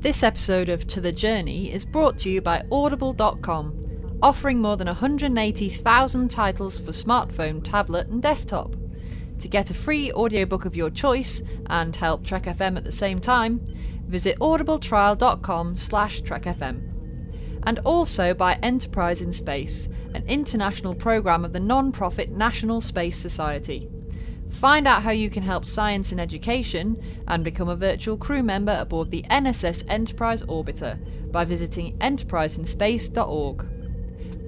This episode of To The Journey is brought to you by Audible.com, offering more than 180,000 titles for smartphone, tablet and desktop. To get a free audiobook of your choice and help Trek FM at the same time, visit audibletrial.com/trekfm. And also by Enterprise in Space, an international programme of the non-profit National Space Society. Find out how you can help science and education and become a virtual crew member aboard the NSS Enterprise Orbiter by visiting enterpriseinspace.org.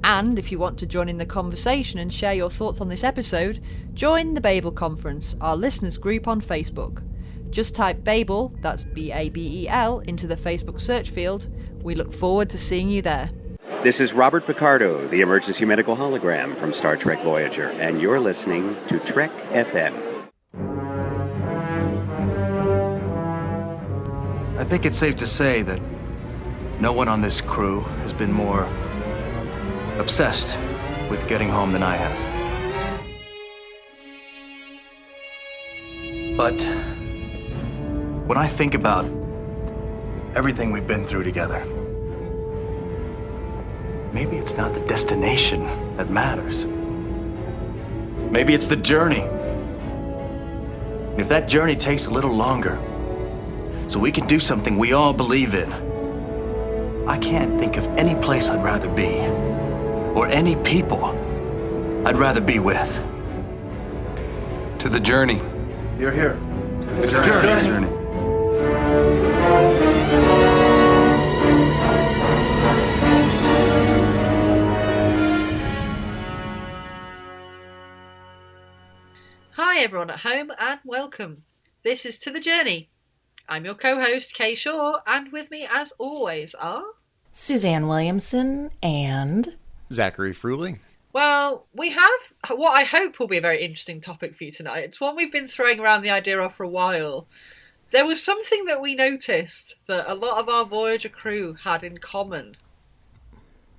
And if you want to join in the conversation and share your thoughts on this episode, join the Babel Conference, our listeners group on Facebook. Just type Babel, that's B-A-B-E-L, into the Facebook search field. We look forward to seeing you there. This is Robert Picardo, the emergency medical hologram from Star Trek Voyager, and you're listening to Trek FM. I think it's safe to say that no one on this crew has been more obsessed with getting home than I have. But when I think about everything we've been through together, maybe it's not the destination that matters. Maybe it's the journey. And if that journey takes a little longer, so we can do something we all believe in, I can't think of any place I'd rather be, or any people I'd rather be with. To the journey. You're here. To the journey. Hi everyone at home and welcome. This is To The Journey. I'm your co-host Kay Shaw, and with me as always are... Suzanne Williamson and... Zachary Fruhling. Well, we have what I hope will be a very interesting topic for you tonight. It's one we've been throwing around the idea of for a while. There was something that we noticed that a lot of our Voyager crew had in common.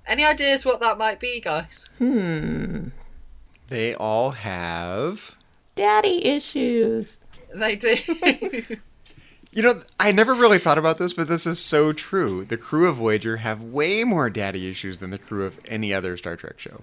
Any ideas what that might be, guys? They all have... daddy issues. They do. You know, I never really thought about this, but this is so true. The crew of Voyager have way more daddy issues than the crew of any other Star Trek show.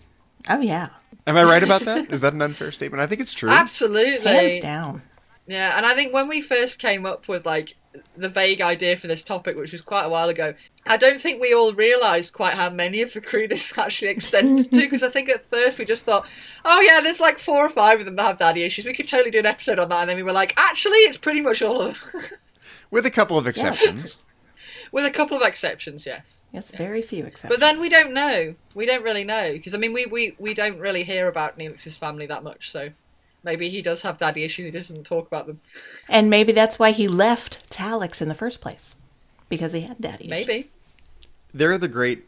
Oh, yeah. Am I right about that? Is that an unfair statement? I think it's true. Absolutely. Hands down. Yeah, and I think when we first came up with, like, the vague idea for this topic, which was quite a while ago, I don't think we all realised quite how many of the crew this actually extended to, because I think at first we just thought, oh yeah, there's like 4 or 5 of them that have daddy issues, we could totally do an episode on that, and then we were like, actually, it's pretty much all of them. With a couple of exceptions. With a couple of exceptions, yes. Yes, very few exceptions. But then we don't know. We don't really know, because I mean, we don't really hear about Neelix's family that much, so maybe he does have daddy issues, he doesn't talk about them. And maybe that's why he left Talix in the first place, because he had daddy issues. Maybe. There are the great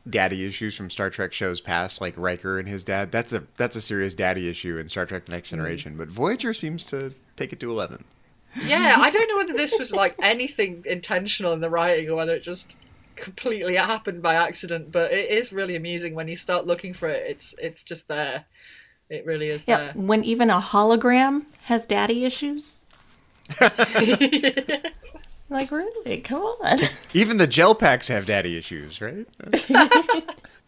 daddy issues from Star Trek shows past, like Riker and his dad. That's a serious daddy issue in Star Trek The Next Generation, but Voyager seems to take it to 11. Yeah, I don't know whether this was like anything intentional in the writing or whether it just completely happened by accident, but it is really amusing when you start looking for it. It's just there. It really is there. When even a hologram has daddy issues. Like, really? Come on. Even the gel packs have daddy issues, right?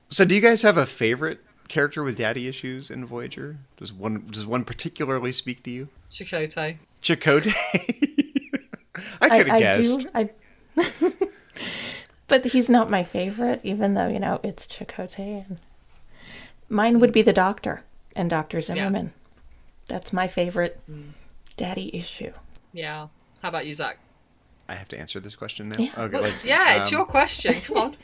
So do you guys have a favorite character with daddy issues in Voyager? Does one particularly speak to you? Chakotay. Chakotay? I could have guessed. But he's not my favorite, even though, it's Chakotay. And mine would be the Doctor and Dr. Zimmerman. Yeah. That's my favorite daddy issue. Yeah. How about you, Zach? I have to answer this question now? Yeah. Okay, it's your question. Come on.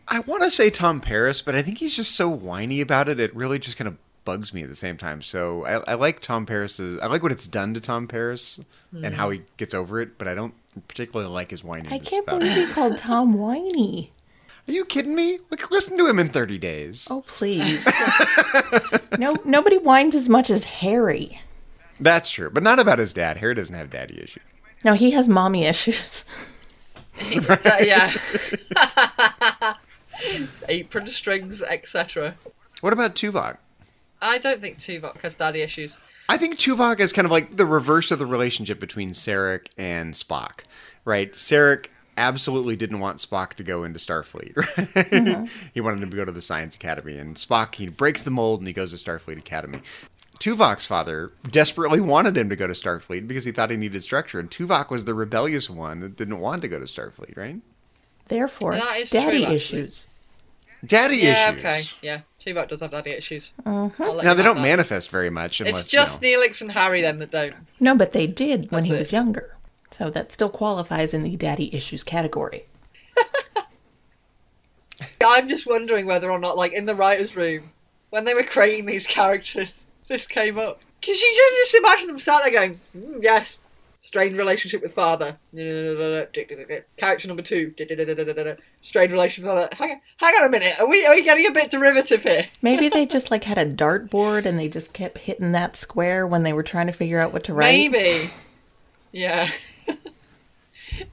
I want to say Tom Paris, but I think he's just so whiny about it. It really just kind of bugs me at the same time. So I like Tom Paris's... I like what it's done to Tom Paris and how he gets over it, but I don't particularly like his whininess. I can't believe you called Tom whiny. Are you kidding me? Listen to him in 30 days. Oh, please. Nobody whines as much as Harry. That's true, but not about his dad. Harry doesn't have daddy issues. No, he has mommy issues. Yeah. Apron strings, etc. What about Tuvok? I don't think Tuvok has daddy issues. I think Tuvok is kind of like the reverse of the relationship between Sarek and Spock, right? Sarek absolutely didn't want Spock to go into Starfleet. Right? He wanted him to go to the Science Academy. And Spock, he breaks the mold and he goes to Starfleet Academy. Tuvok's father desperately wanted him to go to Starfleet because he thought he needed structure. And Tuvok was the rebellious one that didn't want to go to Starfleet, right? Therefore, That is daddy true, actually. issues. Daddy Yeah, issues. okay. Yeah, Tuvok does have daddy issues. Uh-huh. I'll let Now, you they have don't that. manifest very much unless, It's just Neelix and Harry then that don't. No, but they did when That's he it. was younger. So that still qualifies in the daddy issues category. I'm just wondering whether or not, like, in the writer's room, when they were creating these characters, this came up. Because you just imagine them start there going, yes, strained relationship with father. Character number 2. Strained relationship with father. Hang on a minute. Are we getting a bit derivative here? Maybe they just like had a dartboard and they just kept hitting that square when they were trying to figure out what to write. Maybe. Yeah.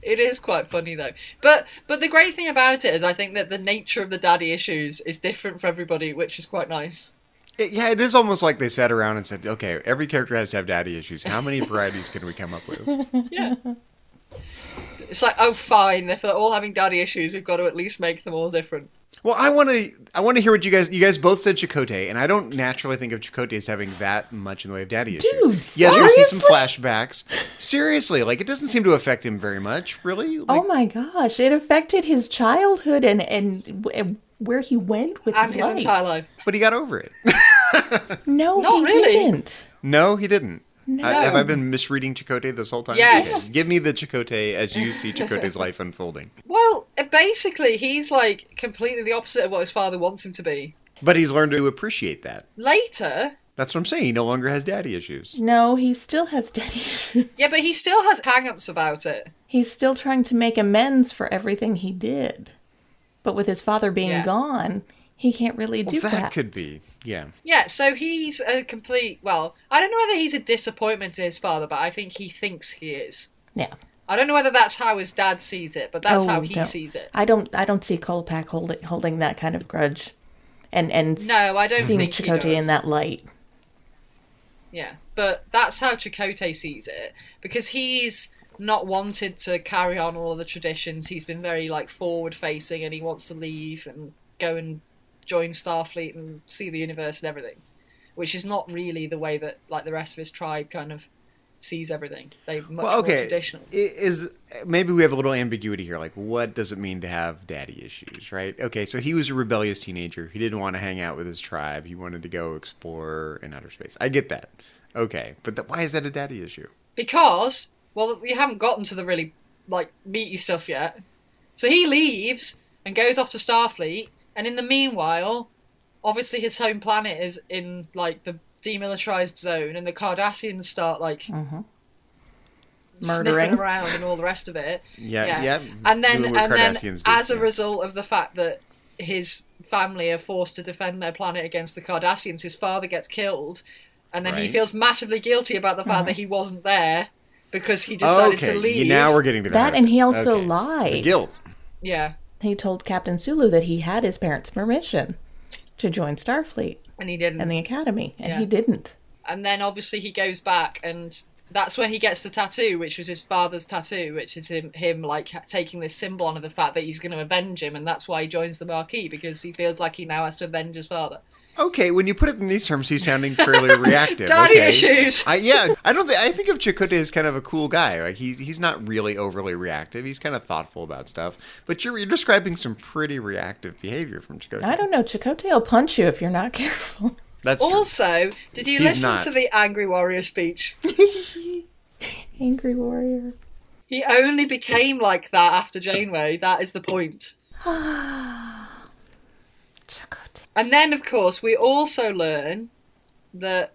It is quite funny though. But the great thing about it is I think that the nature of the daddy issues is different for everybody, which is quite nice. Yeah, it is almost like they sat around and said, okay, every character has to have daddy issues. How many varieties can we come up with? Yeah. It's like, oh fine, if they're all having daddy issues, we've got to at least make them all different. Well, I want to hear what you guys both said Chakotay, and I don't naturally think of Chakotay as having that much in the way of daddy issues. Dude, yes, we see some seriously? flashbacks. Seriously, like it doesn't seem to affect him very much, really. Like, Oh my gosh, it affected his childhood and where he went with And his his life. entire life. but he got over it. No, Not he really. didn't. No, he didn't. No. Have I been misreading Chakotay this whole time? Yes. Okay. Give me the Chakotay as you see Chakotay's life unfolding. Well, basically, he's like completely the opposite of what his father wants him to be. But he's learned to appreciate that. Later, That's what I'm saying. He no longer has daddy issues. No, he still has daddy issues. yeah, but he still has hang-ups about it. He's still trying to make amends for everything he did. But with his father being Yeah. gone, he can't really do Well, that. that could be. Yeah. Yeah, so he's a complete, well, I don't know whether he's a disappointment to his father, but I think he thinks he is. Yeah. I don't know whether that's how his dad sees it, but that's how he no. sees it. I don't see Kolpak holding that kind of grudge, and No, I don't seeing think he Chakotay does. in that light. Yeah, but that's how Chakotay sees it, because he's not wanted to carry on all of the traditions. He's been very like forward facing, and he wants to leave and go and join Starfleet and see the universe and everything, which is not really the way that like the rest of his tribe kind of sees everything. They're much more traditional. Maybe we have a little ambiguity here. Like, what does it mean to have daddy issues, right? Okay, so he was a rebellious teenager. He didn't want to hang out with his tribe. He wanted to go explore in outer space. I get that. Okay, but why is that a daddy issue? Because, well, we haven't gotten to the really like meaty stuff yet. So he leaves and goes off to Starfleet, and in the meanwhile, obviously his home planet is in like the demilitarized zone, and the Cardassians start like Murdering. sniffing around and all the rest of it. Yeah. And then, doing what and then, Cardassians do, as a yeah. result of the fact that his family are forced to defend their planet against the Cardassians, his father gets killed, and then he Right. feels massively guilty about the fact that he wasn't there because he decided Okay, to leave. now we're getting to the That, heart of and it. he also Okay. lied. The guilt. Yeah, He told Captain Sulu that he had his parents' permission to join Starfleet and he didn't. and the Academy, and Yeah. he didn't. And then obviously he goes back, and that's when he gets the tattoo, which was his father's tattoo, which is him like taking this symbol on of the fact that he's going to avenge him, and that's why he joins the Marquis, because he feels like he now has to avenge his father. Okay, when you put it in these terms, he's sounding fairly reactive. Daddy okay. issues. I think of Chakotay as kind of a cool guy. Like he's not really overly reactive. He's kind of thoughtful about stuff. But you're describing some pretty reactive behavior from Chakotay. I don't know. Chakotay will punch you if you're not careful. That's true. Also, did you He's listen not. to the Angry Warrior speech? Angry warrior. He only became like that after Janeway. That is the point. Chakotay. And then, of course, we also learn that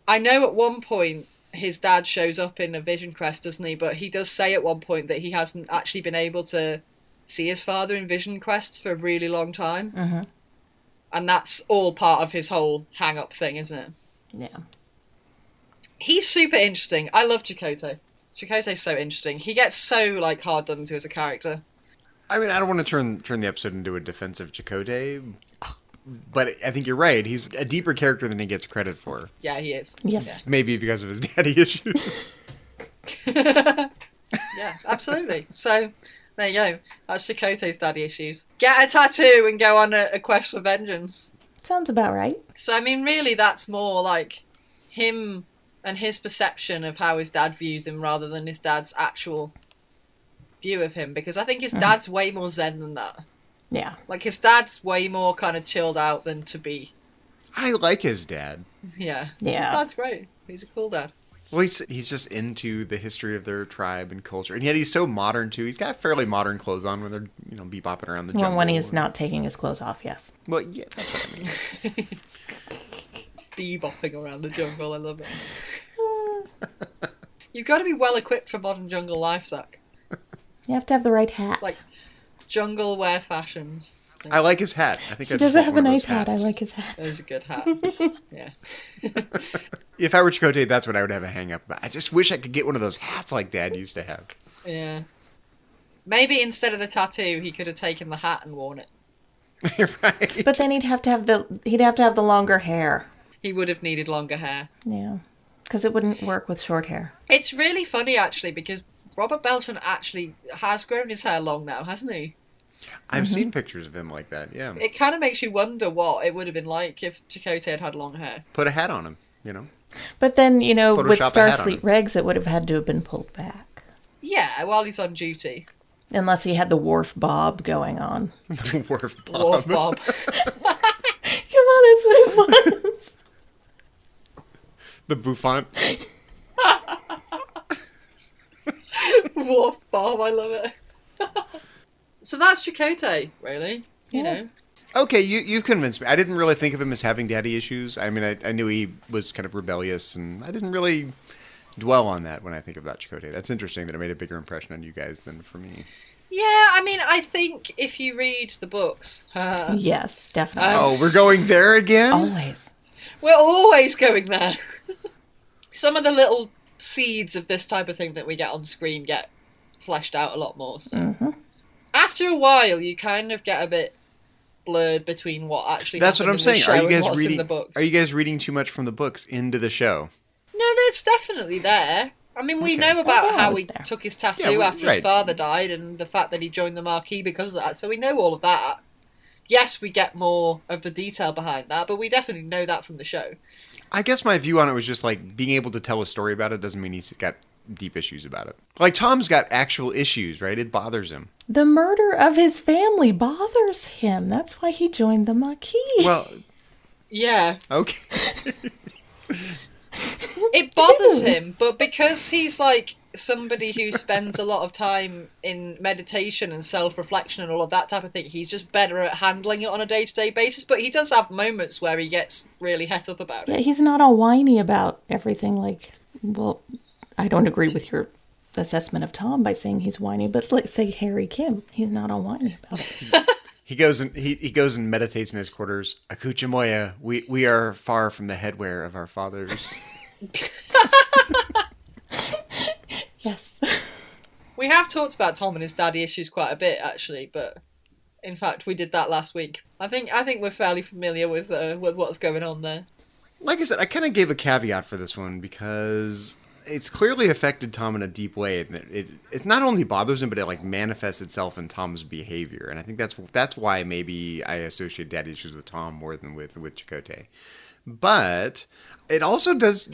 I know at one point his dad shows up in a Vision Crest, doesn't he? But he does say at one point that he hasn't actually been able to see his father in Vision Quests for a really long time. Mhm. And that's all part of his whole hang-up thing, isn't it? Yeah. He's super interesting. I love Chakotay. Chakotay's so interesting. He gets so like hard done to as a character. I mean, I don't want to turn the episode into a defense of Chakotay, but I think you're right. He's a deeper character than he gets credit for. Yeah, he is. Yes. Maybe because of his daddy issues. Yeah, absolutely. So There you go. That's Chakotay's daddy issues. Get a tattoo and go on a quest for vengeance. Sounds about right. So, I mean, really, that's more like him and his perception of how his dad views him rather than his dad's actual view of him. Because I think his dad's way more zen than that. Yeah. Like, his dad's way more kind of chilled out than to be. I like his dad. Yeah. Yeah. His dad's great. He's a cool dad. Well, he's just into the history of their tribe and culture. And yet he's so modern, too. He's got fairly modern clothes on when they're, bebopping around the jungle. Well, when he's not taking his clothes off, yes. Well, yeah, that's what I mean. Bebopping around the jungle, I love it. You've got to be well equipped for modern jungle life, Zach. You have to have the right hat. Like, jungle wear fashions. I like his hat. I think he I does just have want a one of nice those hat. I hats. like his hat. That is a good hat. Yeah. If I were Chakotay, that's what I would have a hang up about. I just wish I could get one of those hats like Dad used to have. Yeah. Maybe instead of the tattoo, he could have taken the hat and worn it. Right. But then he'd have to have the longer hair. He would have needed longer hair. Yeah. Because it wouldn't work with short hair. It's really funny, actually, because Robert Beltran actually has grown his hair long now, hasn't he? I've seen pictures of him like that, yeah. It kind of makes you wonder what it would have been like if Chakotay had long hair. Put a hat on him, But then, with Photoshop a hat on Starfleet him. regs, it would have had to have been pulled back. Yeah, while he's on duty. Unless he had the Wharf Bob going on. Wharf Bob. Wharf Bob. Come on, that's what it was. The bouffant. Wharf Bob, I love it. So that's Chakotay, really. You know. Okay, you've convinced me. I didn't really think of him as having daddy issues. I mean, I knew he was kind of rebellious, and I didn't really dwell on that when I think about Chakotay. That's interesting that it made a bigger impression on you guys than for me. Yeah, I mean, I think if you read the books... Yes, definitely. Oh, we're going there again? Always. We're always going there. Some of the little seeds of this type of thing that we get on screen get fleshed out a lot more. So. After a while, you kind of get a bit blurred between what actually That's what happened I'm in the saying. show Are you and guys what's in reading? the books. Are you guys reading too much from the books into the show? No, that's definitely there. I mean, we Okay. know about Oh, how was he there. took his tattoo after right. his father died and the fact that he joined the Marquis because of that. So we know all of that. Yes, we get more of the detail behind that, but we definitely know that from the show. I guess my view on it was just like being able to tell a story about it doesn't mean he's got deep issues about it. Like Tom's got actual issues, right? It bothers him. The murder of his family bothers him. That's why he joined the Maquis. Well, Yeah. okay. It bothers him, but because he's like somebody who spends a lot of time in meditation and self-reflection and all of that type of thing, he's just better at handling it on a day-to-day basis. But he does have moments where he gets really het up about it. Yeah, he's not all whiny about everything. Like, well, I don't agree with your assessment of Tom by saying he's whiny, but let's say Harry Kim, he's not all whiny about it. He goes and meditates in his quarters. Akucha Moya, we are far from the headwear of our fathers. Yes. We have talked about Tom and his daddy issues quite a bit, actually, but in fact, we did that last week. I think we're fairly familiar with what's going on there. Like I said, I kind of gave a caveat for this one because it's clearly affected Tom in a deep way. It not only bothers him, but it like manifests itself in Tom's behavior, and I think that's why maybe I associate daddy issues with Tom more than with Chakotay. But it also does.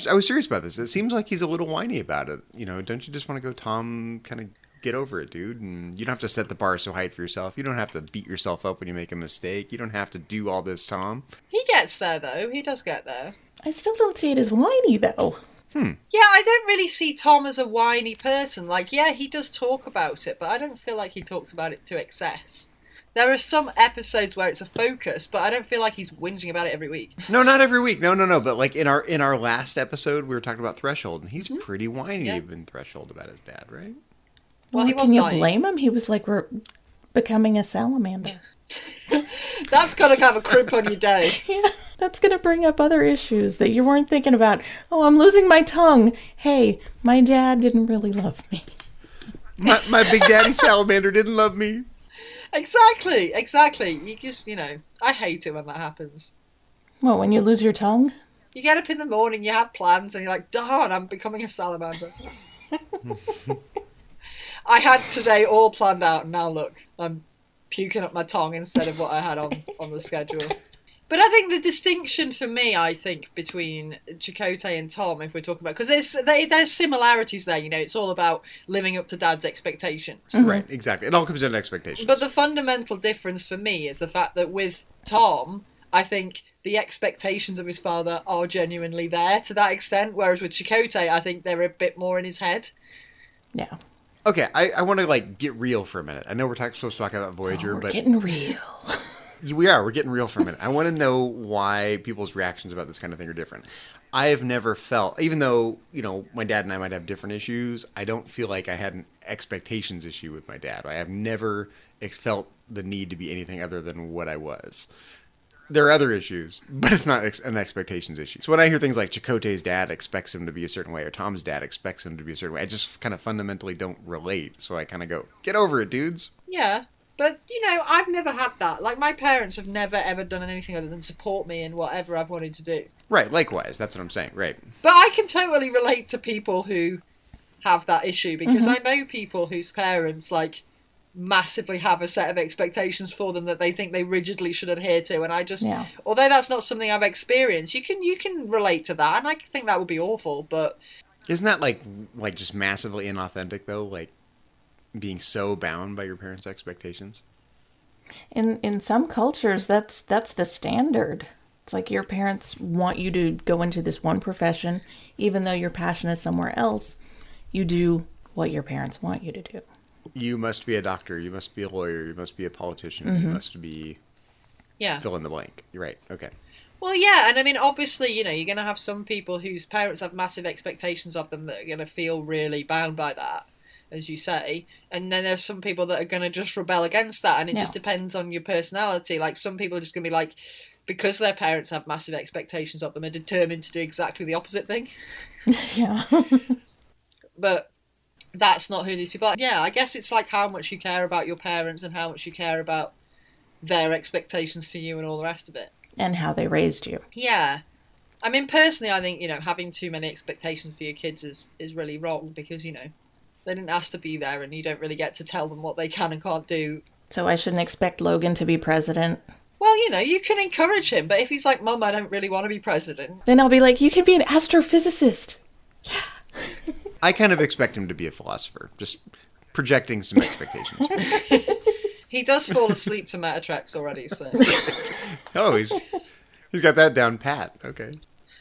I was serious about this. It seems like he's a little whiny about it. You know, don't you just want to go, Tom? Kind of get over it, dude. And you don't have to set the bar so high for yourself. You don't have to beat yourself up when you make a mistake. You don't have to do all this, Tom. He gets there, though. He does get there. I still don't see it as whiny, though. Yeah, I don't really see Tom as a whiny person. Like, yeah, he does talk about it, but I don't feel like he talks about it to excess. There are some episodes where it's a focus, but I don't feel like he's whinging about it every week. No, not every week. No. But like in our last episode, we were talking about Threshold, and he's pretty whiny in Threshold about his dad, right? Well, he was can you dying. blame him? He was like, we're becoming a salamander. That's gotta have a crimp on your day. Yeah, that's going to bring up other issues that you weren't thinking about. Oh, I'm losing my tongue. Hey, my dad didn't really love me. My big daddy salamander didn't love me. Exactly. You just, I hate it when that happens. What, when you lose your tongue? You get up in the morning, you have plans, and you're like, darn, I'm becoming a salamander. I had today all planned out, and now look, I'm puking up my tongue instead of what I had on the schedule. But I think the distinction for me, between Chakotay and Tom, if we're talking about, because there's similarities there. It's all about living up to Dad's expectations. Mm-hmm. Right, exactly. It all comes down to expectations. But the fundamental difference for me is the fact that with Tom, I think the expectations of his father are genuinely there to that extent, whereas with Chakotay, I think they're a bit more in his head. Yeah. Okay, I want to get real for a minute. I know we're supposed to talk about Voyager, we're getting real. We're getting real for a minute. I want to know why people's reactions about this kind of thing are different. I have never felt, even though, my dad and I might have different issues, I don't feel like I had an expectations issue with my dad. I have never felt the need to be anything other than what I was. There are other issues, but it's not an expectations issue. So when I hear things like Chakotay's dad expects him to be a certain way, or Tom's dad expects him to be a certain way, I just kind of fundamentally don't relate. So I kind of go, get over it, dudes. Yeah. But, I've never had that. Like, my parents have never, ever done anything other than support me in whatever I've wanted to do. Right, likewise. That's what I'm saying, right. But I can totally relate to people who have that issue, because I know people whose parents, massively have a set of expectations for them that they think they rigidly should adhere to. And I just, although that's not something I've experienced, you can relate to that. And I think that would be awful, but... Isn't that, like just massively inauthentic, though? Being so bound by your parents' expectations? In some cultures, that's the standard. It's like your parents want you to go into this one profession, even though your passion is somewhere else. You do what your parents want you to do. You must be a doctor. You must be a lawyer. You must be a politician. You must be... Yeah. Fill in the blank. You're right. Okay. Well, yeah, and I mean, obviously, you're going to have some people whose parents have massive expectations of them that are going to feel really bound by that, as you say, and then there's some people that are going to just rebel against that, and it just depends on your personality. Like, some people are just going to be like, because their parents have massive expectations of them, are determined to do exactly the opposite thing. Yeah. But that's not who these people are. Yeah, I guess it's like how much you care about your parents and how much you care about their expectations for you and all the rest of it. And how they raised you. Yeah. I mean, personally, I think, having too many expectations for your kids is really wrong, because, they didn't ask to be there, and you don't really get to tell them what they can and can't do. So I shouldn't expect Logan to be president? Well, you can encourage him, but if he's like, Mum, I don't really want to be president. Then I'll be like, you can be an astrophysicist. Yeah. I kind of expect him to be a philosopher, just projecting some expectations. He does fall asleep to Metatreks already, so... Oh, he's got that down pat. Okay.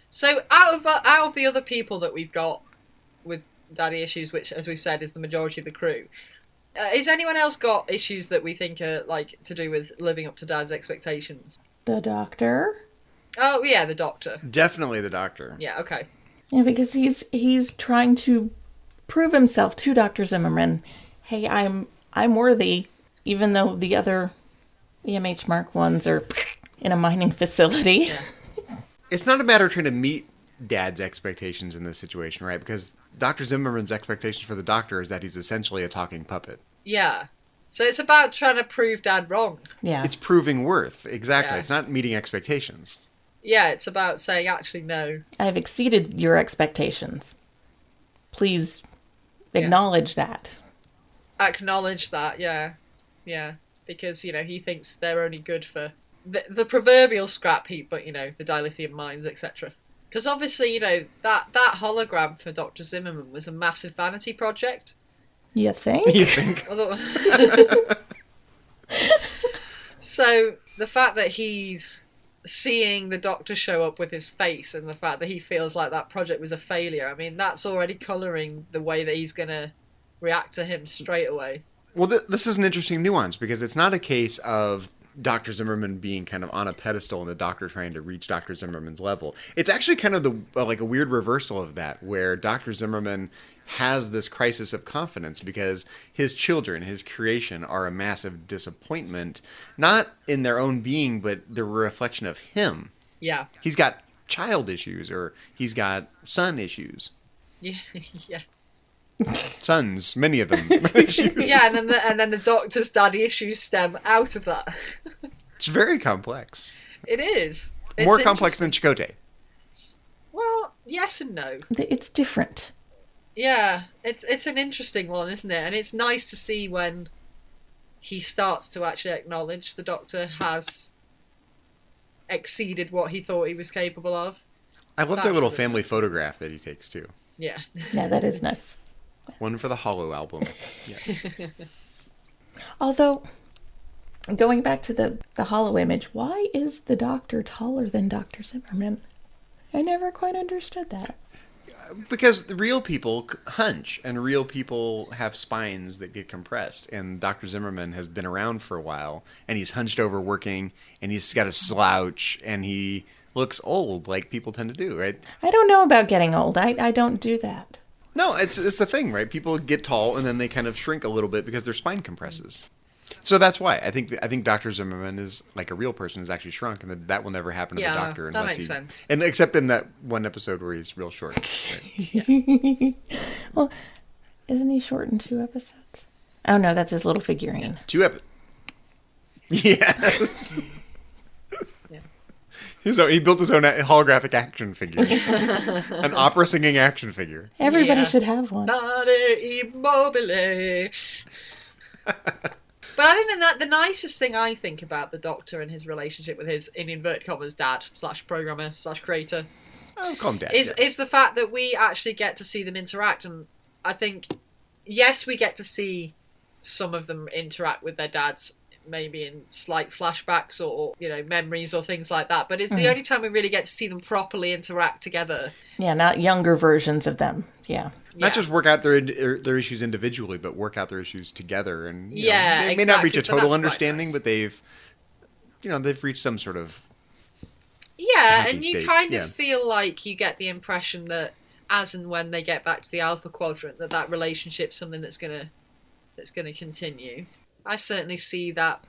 So out of the other people that we've got with daddy issues, which, as we've said, is the majority of the crew, is anyone else got issues that we think are to do with living up to Dad's expectations? The doctor? Oh yeah, the doctor. Definitely the doctor. Yeah. Okay. Yeah, because he's trying to prove himself to Dr. Zimmerman. Hey, I'm worthy, even though the other EMH Mark ones are in a mining facility. Yeah. It's not a matter of trying to meet Dad's expectations in this situation, right? Because Dr. Zimmerman's expectations for the doctor is that he's essentially a talking puppet. Yeah. So it's about trying to prove Dad wrong. Yeah. It's proving worth. Exactly. Yeah. It's not meeting expectations. Yeah, it's about saying, actually, no. I've exceeded your expectations. Please acknowledge that. Acknowledge that, yeah. Yeah. Because, he thinks they're only good for the proverbial scrap heap, but, the dilithium mines, etc. Because obviously, that hologram for Dr. Zimmerman was a massive vanity project. You think? You think? So, the fact that he's seeing the doctor show up with his face, and the fact that he feels like that project was a failure, I mean, that's already colouring the way that he's going to react to him straight away. Well, this is an interesting nuance, because it's not a case of Dr. Zimmerman being kind of on a pedestal and the doctor trying to reach Dr. Zimmerman's level. It's actually kind of a weird reversal of that, where Dr. Zimmerman has this crisis of confidence because his children, his creation, are a massive disappointment, not in their own being, but they're a reflection of him. Yeah. He's got child issues, or he's got son issues. Yeah. Yeah. Sons, many of them. Yeah, and then the doctor's daddy issues stem out of that. It's very complex. It is. It's More complex than Chakotay. Well, yes and no. It's different. Yeah, it's an interesting one, isn't it? And it's nice to see when he starts to actually acknowledge the Doctor has exceeded what he thought he was capable of. I love their That's little really family nice. photograph that he takes too. Yeah. Yeah, that is nice. One for the Hollow album. Yes. Although, going back to the hollow image, why is the Doctor taller than Dr. Zimmerman? I never quite understood that. Because the real people hunch, and real people have spines that get compressed. And Dr. Zimmerman has been around for a while, and he's hunched over working, and he's got a slouch, and he looks old, like people tend to do, right? I don't know about getting old. I don't do that. No, it's the thing, right? People get tall, and then they kind of shrink a little bit because their spine compresses. So that's why I think Dr. Zimmerman is like a real person is actually shrunk, and that will never happen to the Doctor that unless makes sense. and except in that one episode where he's real short. Right? Well, isn't he short in 2 episodes? Oh no, that's his little figurine. Yes. He built his own holographic action figure, an opera singing action figure. Everybody should have one. Immobile. But I think that the nicest thing I think about the Doctor and his relationship with his, in inverted commas, dad / programmer / creator I'll call him Dad. is the fact that we actually get to see them interact. And I think, yes, we get to see some of them interact with their dads, maybe in slight flashbacks or memories or things like that. But it's the only time we really get to see them properly interact together. Yeah, not younger versions of them. Yeah. Not just work out their issues individually, but work out their issues together. And they may not exactly. reach a So total that's quite understanding, nice. but they've reached some sort of Yeah, happy and you state. kind of feel like you get the impression that as and when they get back to the Alpha Quadrant, that relationship's something that's gonna continue. I certainly see that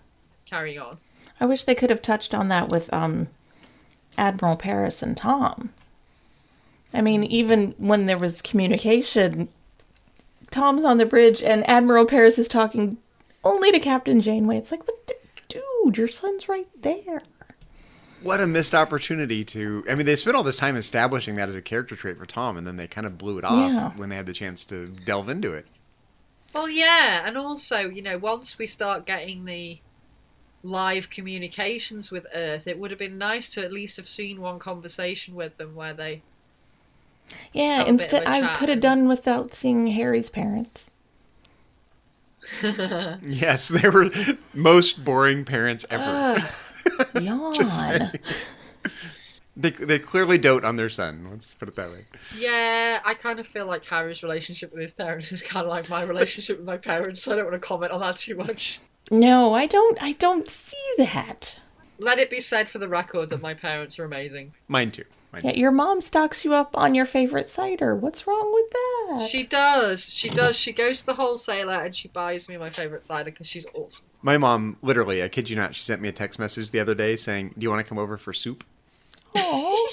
carrying on. I wish they could have touched on that with Admiral Paris and Tom. I mean, even when there was communication, Tom's on the bridge and Admiral Paris is talking only to Captain Janeway. It's like, but dude, your son's right there. What a missed opportunity to... I mean, they spent all this time establishing that as a character trait for Tom, and then they kind of blew it off when they had the chance to delve into it. Well, yeah, and also, once we start getting the live communications with Earth, it would have been nice to at least have seen one conversation with them where they... Yeah, have a bit instead of a I chat could have done without seeing Harry's parents. Yes, they were most boring parents ever. Yawn. Just saying. They clearly dote on their son. Let's put it that way. Yeah, I kind of feel like Harry's relationship with his parents is kind of like my relationship with my parents, so I don't want to comment on that too much. No, I don't see that. Let it be said for the record that my parents are amazing. Mine too. Yeah, your mom stocks you up on your favorite cider. What's wrong with that? She does. She goes to the wholesaler and she buys me my favourite cider because she's awesome. My mom, literally, I kid you not, she sent me a text message the other day saying, "Do you want to come over for soup?" Oh,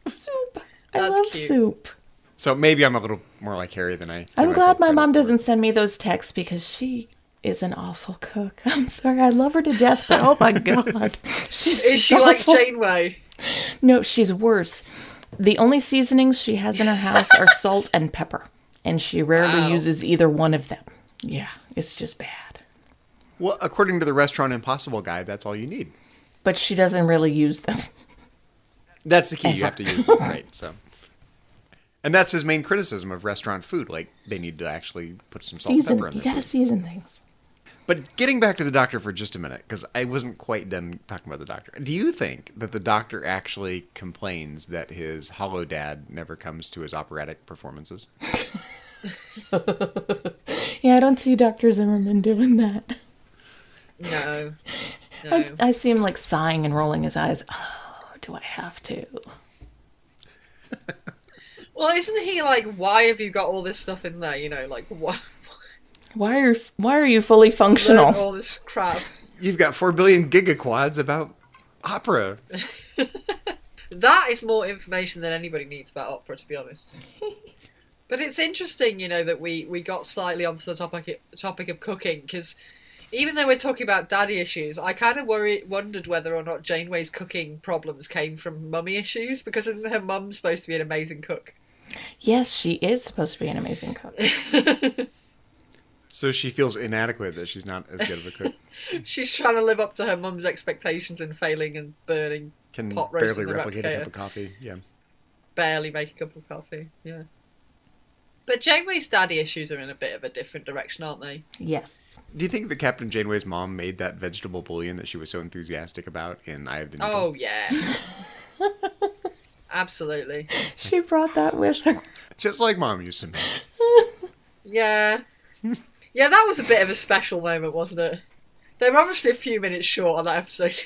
soup. I That's love cute. soup. So maybe I'm a little more like Harry than I give I'm myself glad my credit mom for. doesn't send me those texts because she is an awful cook. I'm sorry, I love her to death, but oh my god, she's Is just she like awful. Janeway? No, she's worse. The only seasonings she has in her house are salt and pepper, and she rarely Wow. uses either one of them. Yeah, it's just bad. Well, according to the Restaurant Impossible guide, that's all you need. But she doesn't really use them. That's the key. You have to use them, right? So, and that's his main criticism of restaurant food. Like, they need to actually put some salt and Season. pepper in You their gotta food. season things. But getting back to the Doctor for just a minute, because I wasn't quite done talking about the Doctor. Do you think that the Doctor actually complains that his hollow dad never comes to his operatic performances? Yeah, I don't see Dr. Zimmerman doing that. No. I see him like sighing and rolling his eyes. Oh, do I have to? Well, isn't he like, why have you got all this stuff in there? Like, what? Why are you fully functional? All this crap. You've got 4 billion gigaquads about opera. That is more information than anybody needs about opera, to be honest. But it's interesting, that we got slightly onto the topic of cooking, because even though we're talking about daddy issues, I kind of wondered whether or not Janeway's cooking problems came from mummy issues, because isn't her mum supposed to be an amazing cook? Yes, she is supposed to be an amazing cook. So she feels inadequate that she's not as good of a cook. She's trying to live up to her mum's expectations and failing and burning, Can pot barely roasting the replicate a replicator. cup of coffee. Yeah. Barely make a cup of coffee, yeah. But Janeway's daddy issues are in a bit of a different direction, aren't they? Yes. Do you think that Captain Janeway's mom made that vegetable bouillon that she was so enthusiastic about in Eye of the Needle? Oh, yeah. Absolutely. She brought that with her. Just like Mom used to make. Yeah. Yeah, that was a bit of a special moment, wasn't it? They were obviously a few minutes short on that episode.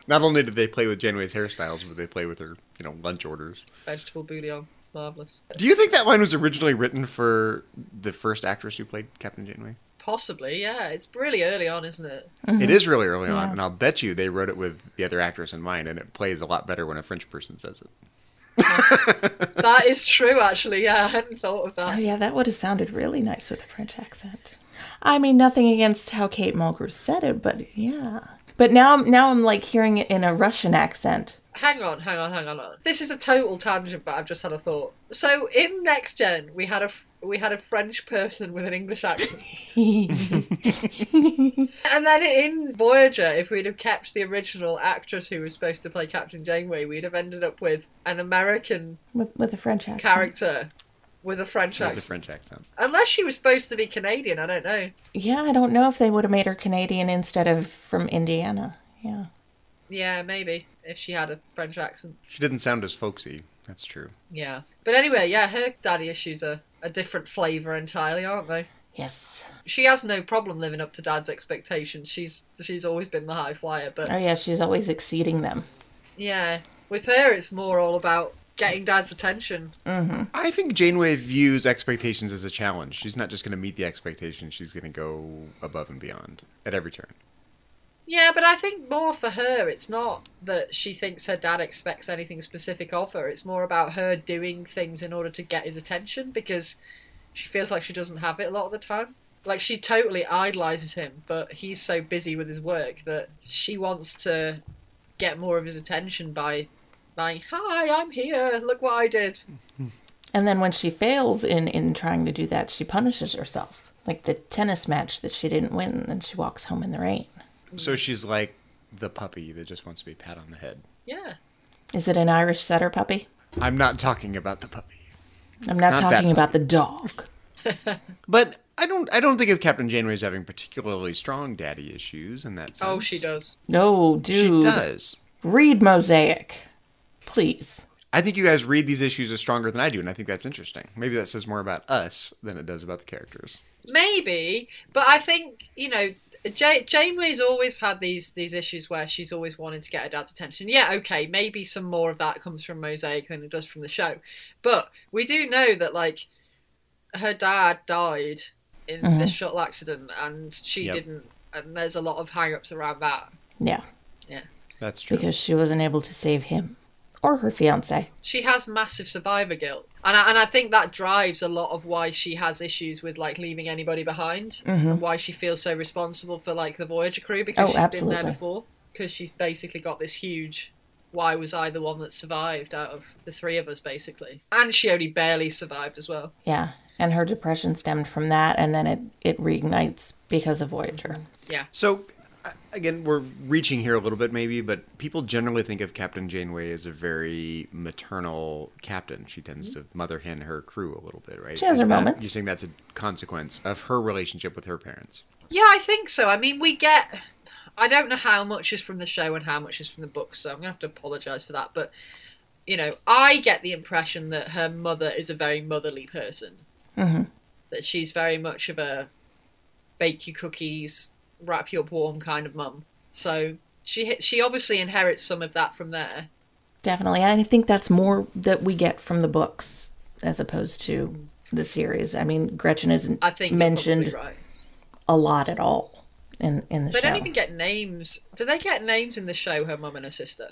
Not only did they play with Janeway's hairstyles, but they play with her, lunch orders. Vegetable bouillon. Marvellous. Do you think that line was originally written for the first actress who played Captain Janeway? Possibly, yeah. It's really early on, isn't it? Mm-hmm. It is really early on, Yeah. and I'll bet you they wrote it with the other actress in mind, and it plays a lot better when a French person says it. That is true, actually. Yeah, I hadn't thought of Oh, that. yeah, that would have sounded really nice with a French accent. I mean, nothing against how Kate Mulgrew said it, but yeah. But now I'm like hearing it in a Russian accent. Hang on. This is a total tangent, but I've just had a thought. So in Next Gen, we had a French person with an English accent, and then in Voyager, if we'd have kept the original actress who was supposed to play Captain Janeway, we'd have ended up with an American With a French accent. character with a French With accent. the French accent. Unless she was supposed to be Canadian, I don't know. Yeah, I don't know if they would have made her Canadian instead of from Indiana. Yeah. Yeah, maybe if she had a French accent. She didn't sound as folksy. That's true. Yeah, but anyway, yeah, her daddy issues are a different flavour entirely, aren't they? Yes. She has no problem living up to Dad's expectations. She's always been the high flyer, but Oh, yeah, she's always exceeding them. yeah, with her it's more all about getting Dad's attention. Mm-hmm. I think Janeway views expectations as a challenge. She's not just going to meet the expectations. She's going to go above and beyond at every turn. Yeah, but I think more for her, it's not that she thinks her dad expects anything specific of her. It's more about her doing things in order to get his attention because she feels like she doesn't have it a lot of the time. Like, she totally idolises him, but he's so busy with his work that she wants to get more of his attention by, hi, I'm here, look what I did. And then when she fails in trying to do that, she punishes herself. Like the tennis match that she didn't win, and she walks home in the rain. So she's like the puppy that just wants to be pat on the head. Yeah. Is it an Irish setter puppy? I'm not talking about the puppy. I'm not Not that talking about puppy. the dog. But I don't think of Captain Janeway as having particularly strong daddy issues in that sense. Oh, she does. No, dude. She does. Read Mosaic. Please. I think you guys read these issues as stronger than I do, and I think that's interesting. Maybe that says more about us than it does about the characters. Maybe, but I think, Janeway's always had these issues where she's always wanted to get her dad's attention. Yeah, okay, maybe some more of that comes from Mosaic than it does from the show. But we do know that, like, her dad died in this shuttle accident, and she Yep. didn't, and there's a lot of hang-ups around that. Yeah. Yeah. That's true. Because she wasn't able to save him. Or her fiancé. She has massive survivor guilt. And I think that drives a lot of why she has issues with, like, leaving anybody behind. And why she feels so responsible for, like, the Voyager crew. Because Oh, she's been absolutely. there before. Because she's basically got this huge... Why was I the one that survived out of the three of us, basically? And she only barely survived as well. Yeah. And her depression stemmed from that, and then it reignites because of Voyager. Yeah. So, again, we're reaching here a little bit maybe, but people generally think of Captain Janeway as a very maternal captain. She tends to mother hen her crew a little bit, right? She has her moments. You're saying that's a consequence of her relationship with her parents? Yeah, I think so. I mean, we get... I don't know how much is from the show and how much is from the books, so I'm going to have to apologise for that. But, I get the impression that her mother is a very motherly person. Mm-hmm. That she's very much of a bake you cookies, wrap you up warm kind of mum. So she obviously inherits some of that from there. Definitely. I think that's more that we get from the books as opposed to the series. I mean, Gretchen isn't I think mentioned you're probably right. a lot at all in the They show. don't even get names. Do they get names in the show, her mum and her sister?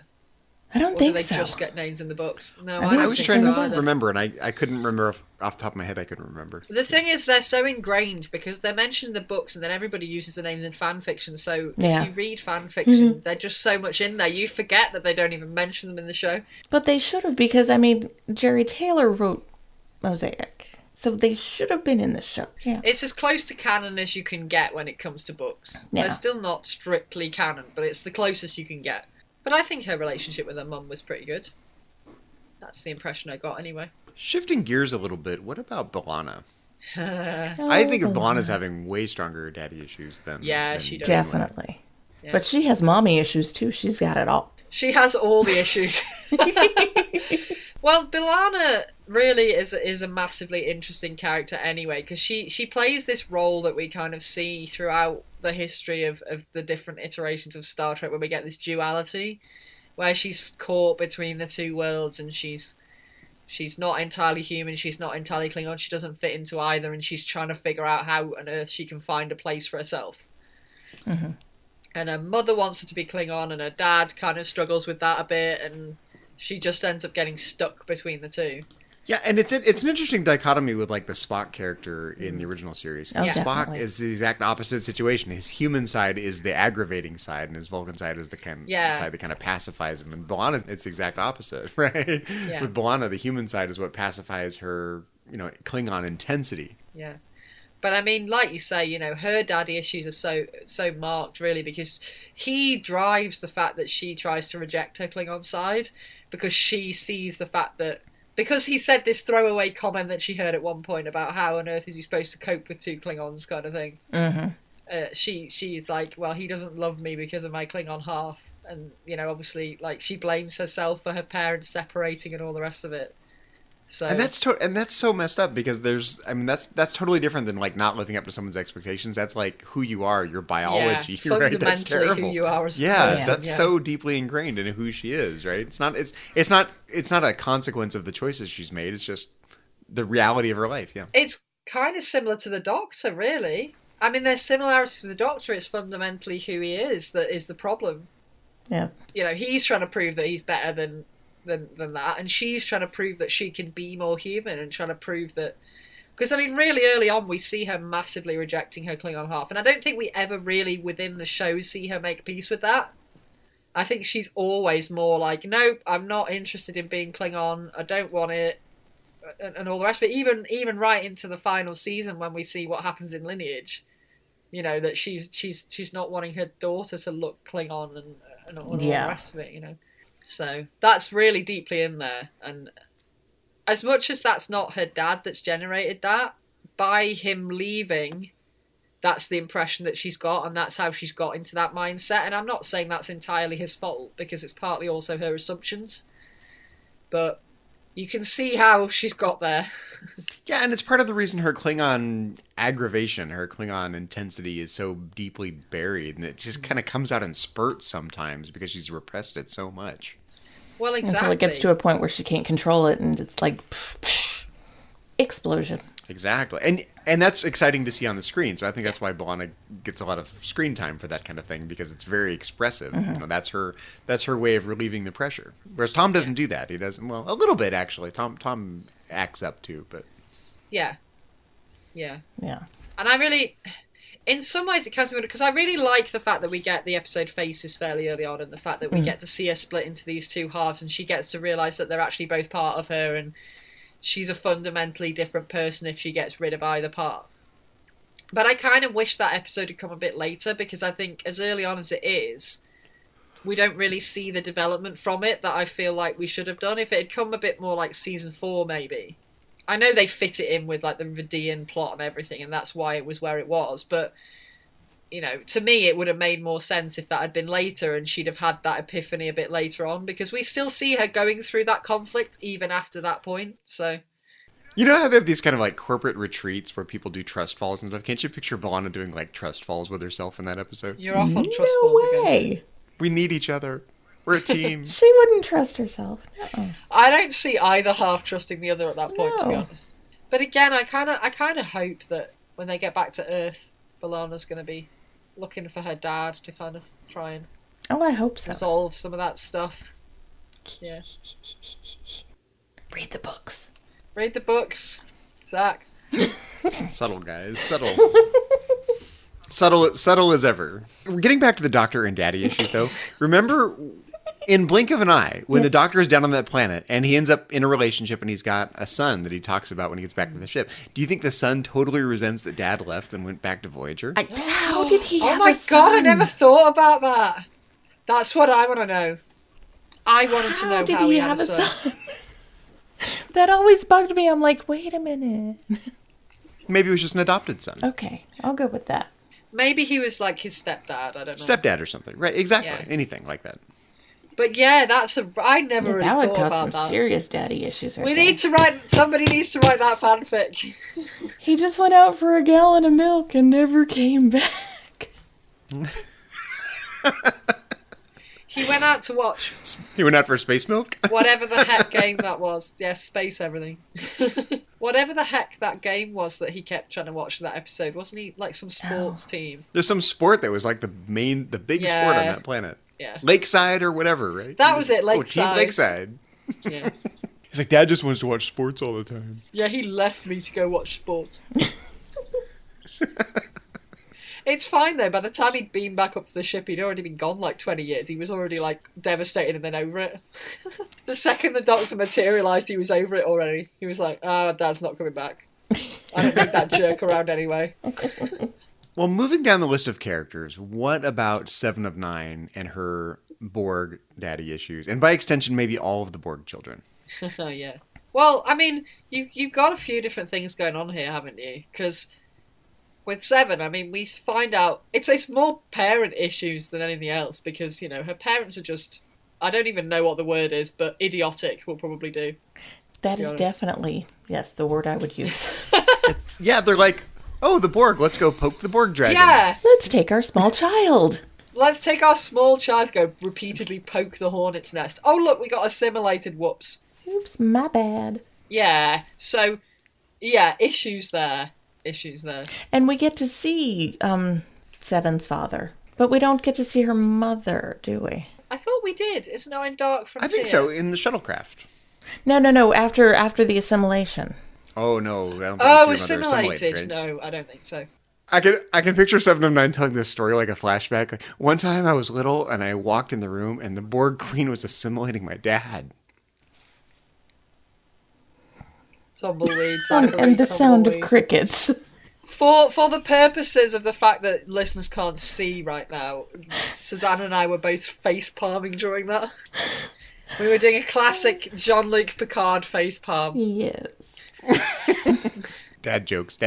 I don't Or do think they so. just get names in the books? No, I I think don't I was think trying so to either. remember, and I couldn't remember off the top of my head. I couldn't remember. The thing is, they're so ingrained because they're mentioned in the books, and then everybody uses the names in fan fiction. So Yeah. if you read fan fiction, they're just so much in there. You forget that they don't even mention them in the show. But they should have, because, I mean, Jerry Taylor wrote Mosaic. So they should have been in the show. Yeah. It's as close to canon as you can get when it comes to books. Yeah. They're still not strictly canon, but it's the closest you can get. But I think her relationship with her mum was pretty good. That's the impression I got anyway. Shifting gears a little bit, what about B'Elanna? Oh, I think of B'Elanna's having way stronger daddy issues than she does. Definitely. Yeah. But she has mommy issues, too. She's got it all. She has all the issues. Well, B'Elanna really is a massively interesting character anyway, because she plays this role that we kind of see throughout the history of the different iterations of Star Trek, where we get this duality, where she's caught between the two worlds, and she's not entirely human, she's not entirely Klingon, she doesn't fit into either, and she's trying to figure out how on Earth she can find a place for herself. Mm-hmm. And her mother wants her to be Klingon, and her dad kind of struggles with that a bit, and she just ends up getting stuck between the two. Yeah, and it's an interesting dichotomy with like the Spock character in the original series. Oh, Spock definitely. is the exact opposite situation. His human side is the aggravating side, and his Vulcan side is the side that kind of pacifies him. And B'Elanna, it's the exact opposite, right? Yeah. With B'Elanna, the human side is what pacifies her, Klingon intensity. Yeah. But I mean, like you say, her daddy issues are so marked, really, because he drives the fact that she tries to reject her Klingon side, because she sees the fact that, because he said this throwaway comment that she heard at one point about how on earth is he supposed to cope with two Klingons kind of thing. Mm-hmm. She's like, well, he doesn't love me because of my Klingon half. And, obviously, like, she blames herself for her parents separating and all the rest of it. So, And that's so messed up, because that's totally different than like not living up to someone's expectations. That's like who you are, your biology, right? That's fundamentally terrible. who you are as a Yes, person, that's so deeply ingrained in who she is, right? It's not a consequence of the choices she's made. It's just the reality of her life. Yeah. It's kind of similar to the Doctor, really. I mean, there's similarities with the Doctor. It's fundamentally who he is that is the problem. Yeah. He's trying to prove that he's better than that, and she's trying to prove that she can be more human, and trying to prove that, because I mean, really early on we see her massively rejecting her Klingon half, and I don't think we ever really within the show see her make peace with that. I think she's always more like, nope, I'm not interested in being Klingon, I don't want it, and all the rest of it. Even right into the final season, when we see what happens in Lineage, that she's not wanting her daughter to look Klingon and all the rest of it, So that's really deeply in there. And as much as that's not her dad that's generated that, by him leaving, that's the impression that she's got, and that's how she's got into that mindset. And I'm not saying that's entirely his fault, because it's partly also her assumptions. But you can see how she's got there. Yeah, and it's part of the reason her Klingon aggravation, her Klingon intensity is so deeply buried, and it just kind of comes out in spurts sometimes because she's repressed it so much. Well, exactly. Until it gets to a point where she can't control it, and it's like explosion. Exactly, and that's exciting to see on the screen. So I think that's why B'Elanna gets a lot of screen time for that kind of thing, because it's very expressive. Mm-hmm. That's her way of relieving the pressure. Whereas Tom doesn't do that. He doesn't. Well, a little bit actually. Tom acts up too, but Yeah. Yeah. And I really, in some ways, it comes me because I really like the fact that we get the episode Faces fairly early on, and the fact that we get to see her split into these two halves, and she gets to realise that they're actually both part of her, and she's a fundamentally different person if she gets rid of either part. But I kind of wish that episode had come a bit later, because I think as early on as it is, we don't really see the development from it that I feel like we should have done. If it had come a bit more like season 4, maybe. I know they fit it in with like the Vidian plot and everything, and that's why it was where it was, but to me it would have made more sense if that had been later, and she'd have had that epiphany a bit later on, because we still see her going through that conflict even after that point. So you know how they have these kind of like corporate retreats where people do trust falls and stuff? Can't you picture B'Elanna doing like trust falls with herself in that episode? you're off on trust No falls again. way. We need each other. We're a team. She wouldn't trust herself. No. I don't see either half trusting the other at that point, to be No. honest. But again, I kind of hope that when they get back to Earth, B'Elanna's going to be looking for her dad to kind of try and Oh, I hope so. resolve some of that stuff. Yeah. Read the books. Read the books, Zach. Subtle, guys. Subtle. Subtle as ever. Getting back to the Doctor and Daddy issues, though, remember in blink of an eye, when the Doctor is down on that planet and he ends up in a relationship and he's got a son that he talks about when he gets back to the ship, do you think the son totally resents that Dad left and went back to Voyager? How did he have Oh my a son? god, I never thought about that. That's what I want to know. I wanted to know did how he have had a son. That always bugged me. I'm like, wait a minute. Maybe it was just an adopted son. Okay, I'll go with that. Maybe he was like his stepdad, I don't know. Stepdad or something. Right, exactly. Yeah. anything like that. But yeah, I never really That would thought cause about some that. serious daddy issues right Somebody needs to write that fanfic. He just went out for a gallon of milk and never came back. He went out to watch He went out for space milk? whatever the heck game that was. Yeah, space everything. Whatever the heck that game was that he kept trying to watch that episode. Wasn't he like some sports team? There's some sport that was like the big sport on that planet. Yeah. Lakeside or whatever, right? That was it, Oh, Team Lakeside. Lakeside. Yeah. He's like, Dad just wants to watch sports all the time. Yeah, he left me to go watch sports. It's fine though, by the time he'd been back up to the ship, he'd already been gone like 20 years. He was already like devastated and then over it. The second the Doctor materialised, he was over it already. He was like, Dad's not coming back. I don't need that jerk around anyway. Well, moving down the list of characters, what about 7 of 9 and her Borg daddy issues? And by extension, maybe all of the Borg children. Yeah. Well, I mean, you've got a few different things going on here, haven't you? Because with 7, I mean, we find out it's more parent issues than anything else because, you know, her parents are just, I don't even know what the word is, but idiotic will probably do. That is definitely, yes, the word I would use. Yeah, they're like, oh, the Borg, let's go poke the Borg dragon. Yeah. Let's take our small child. Let's take our small child to go repeatedly poke the hornet's nest. Oh, look, we got assimilated. Whoops. Oops, my bad. Yeah, so, yeah, issues there. And we get to see 7's father. But we don't get to see her mother, do we? I thought we did. Isn't it in Dark Frontier? I think so, in the shuttlecraft. No, after the assimilation. Oh, no, I don't think Oh, we see your mother assimilated. right? No, I don't think so. I can picture 7 of 9 telling this story like a flashback. Like, one time I was little and I walked in the room and the Borg queen was assimilating my dad. Tumbleweed, Zachary, And the sound of tumbleweed. crickets. For the purposes of the fact that listeners can't see right now, Suzanne and I were both face palming during that. We were doing a classic Jean-Luc Picard face palm. Yes. Dad jokes.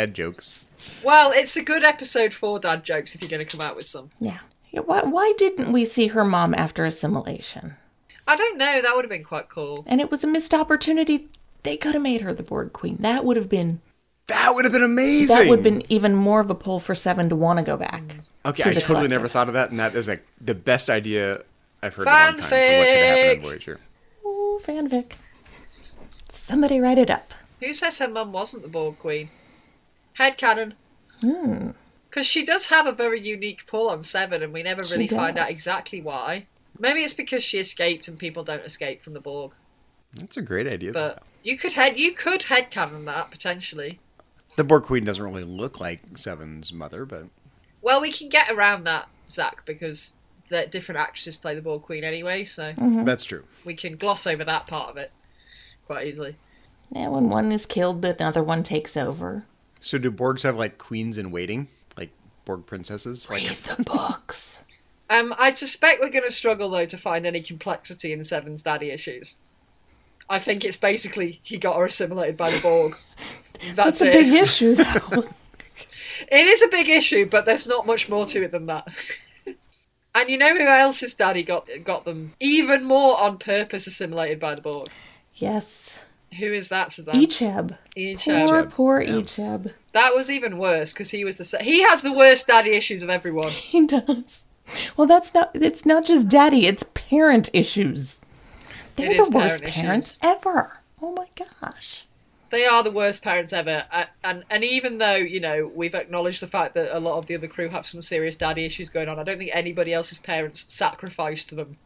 Well, it's a good episode for dad jokes if you're going to come out with some. Yeah. Why didn't we see her mom after assimilation? I don't know, that would have been quite cool. And it was a missed opportunity. They could have made her the Borg queen. That would have been amazing. That would have been even more of a pull for 7 to want to go back. Okay, to I the totally collective. never thought of that, and that is like the best idea I've heard in a long time for what could happen in Voyager. Oh, fanfic. Somebody write it up. Who says her mum wasn't the Borg queen? Headcanon. Because she does have a very unique pull on 7, and we never really find out exactly why. Maybe it's because she escaped and people don't escape from the Borg. That's a great idea. But you could headcanon that, potentially. The Borg queen doesn't really look like 7's mother, but... Well, we can get around that, Zach, because the different actresses play the Borg queen anyway, so That's true. we can gloss over that part of it quite easily. Yeah, when one is killed, another one takes over. So do Borgs have, like, queens in waiting? Like, Borg princesses? Read the books. I suspect we're going to struggle, though, to find any complexity in 7's daddy issues. I think it's basically he got her assimilated by the Borg. That's a it. big issue, though. It is a big issue, but there's not much more to it than that. And you know who else's daddy got them even more on purpose assimilated by the Borg? Yes. Who is that, Suzanne? Icheb. Icheb. Poor Icheb. That was even worse because he was he has the worst daddy issues of everyone. He does. Well, it's not just daddy, it's parent issues. They're the worst parents ever. Oh my gosh. They are the worst parents ever. And even though, you know, we've acknowledged the fact that a lot of the other crew have some serious daddy issues going on, I don't think anybody else's parents sacrificed them.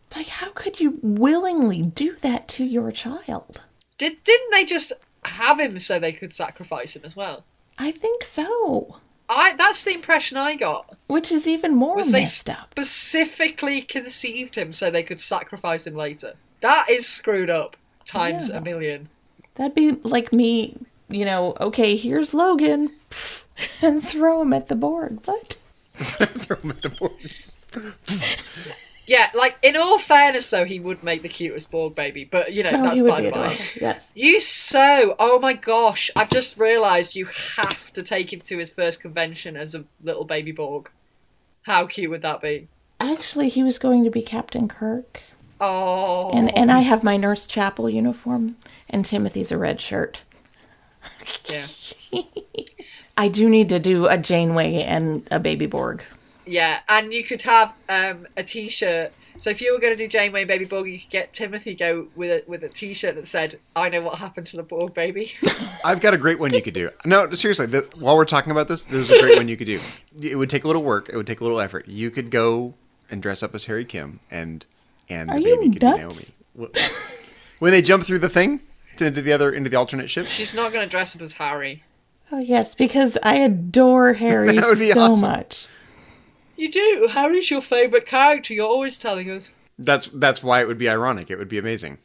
It's like, how could you willingly do that to your child? Didn't they just have him so they could sacrifice him as well? I think so. That's the impression I got. Which is even more messed up. Specifically conceived him so they could sacrifice him later. That is screwed up times a million. That'd be like me, okay, here's Logan, and throw him at the board. What? Throw him at the board. Yeah, like, in all fairness, though, he would make the cutest Borg baby, but, that's by the by. Yes. Oh my gosh, I've just realised you have to take him to his first convention as a little baby Borg. How cute would that be? Actually, he was going to be Captain Kirk. Oh. And I have my Nurse Chapel uniform, and Timothy's a red shirt. Yeah. I do need to do a Janeway and a baby Borg. Yeah, and you could have a T-shirt. So if you were going to do Janeway and Baby Borg, you could get Timothy go with a T-shirt that said, "I know what happened to the Borg baby." I've got a great one you could do. No, seriously, while we're talking about this, there's a great one you could do. It would take a little work. It would take a little effort. You could go and dress up as Harry Kim, and the baby could be Naomi. When they jump through the thing into the alternate ship. She's not going to dress up as Harry. Oh, yes, because I adore Harry so awesome. much. You do. Harry's your favourite character. You're always telling us. That's why it would be ironic. It would be amazing.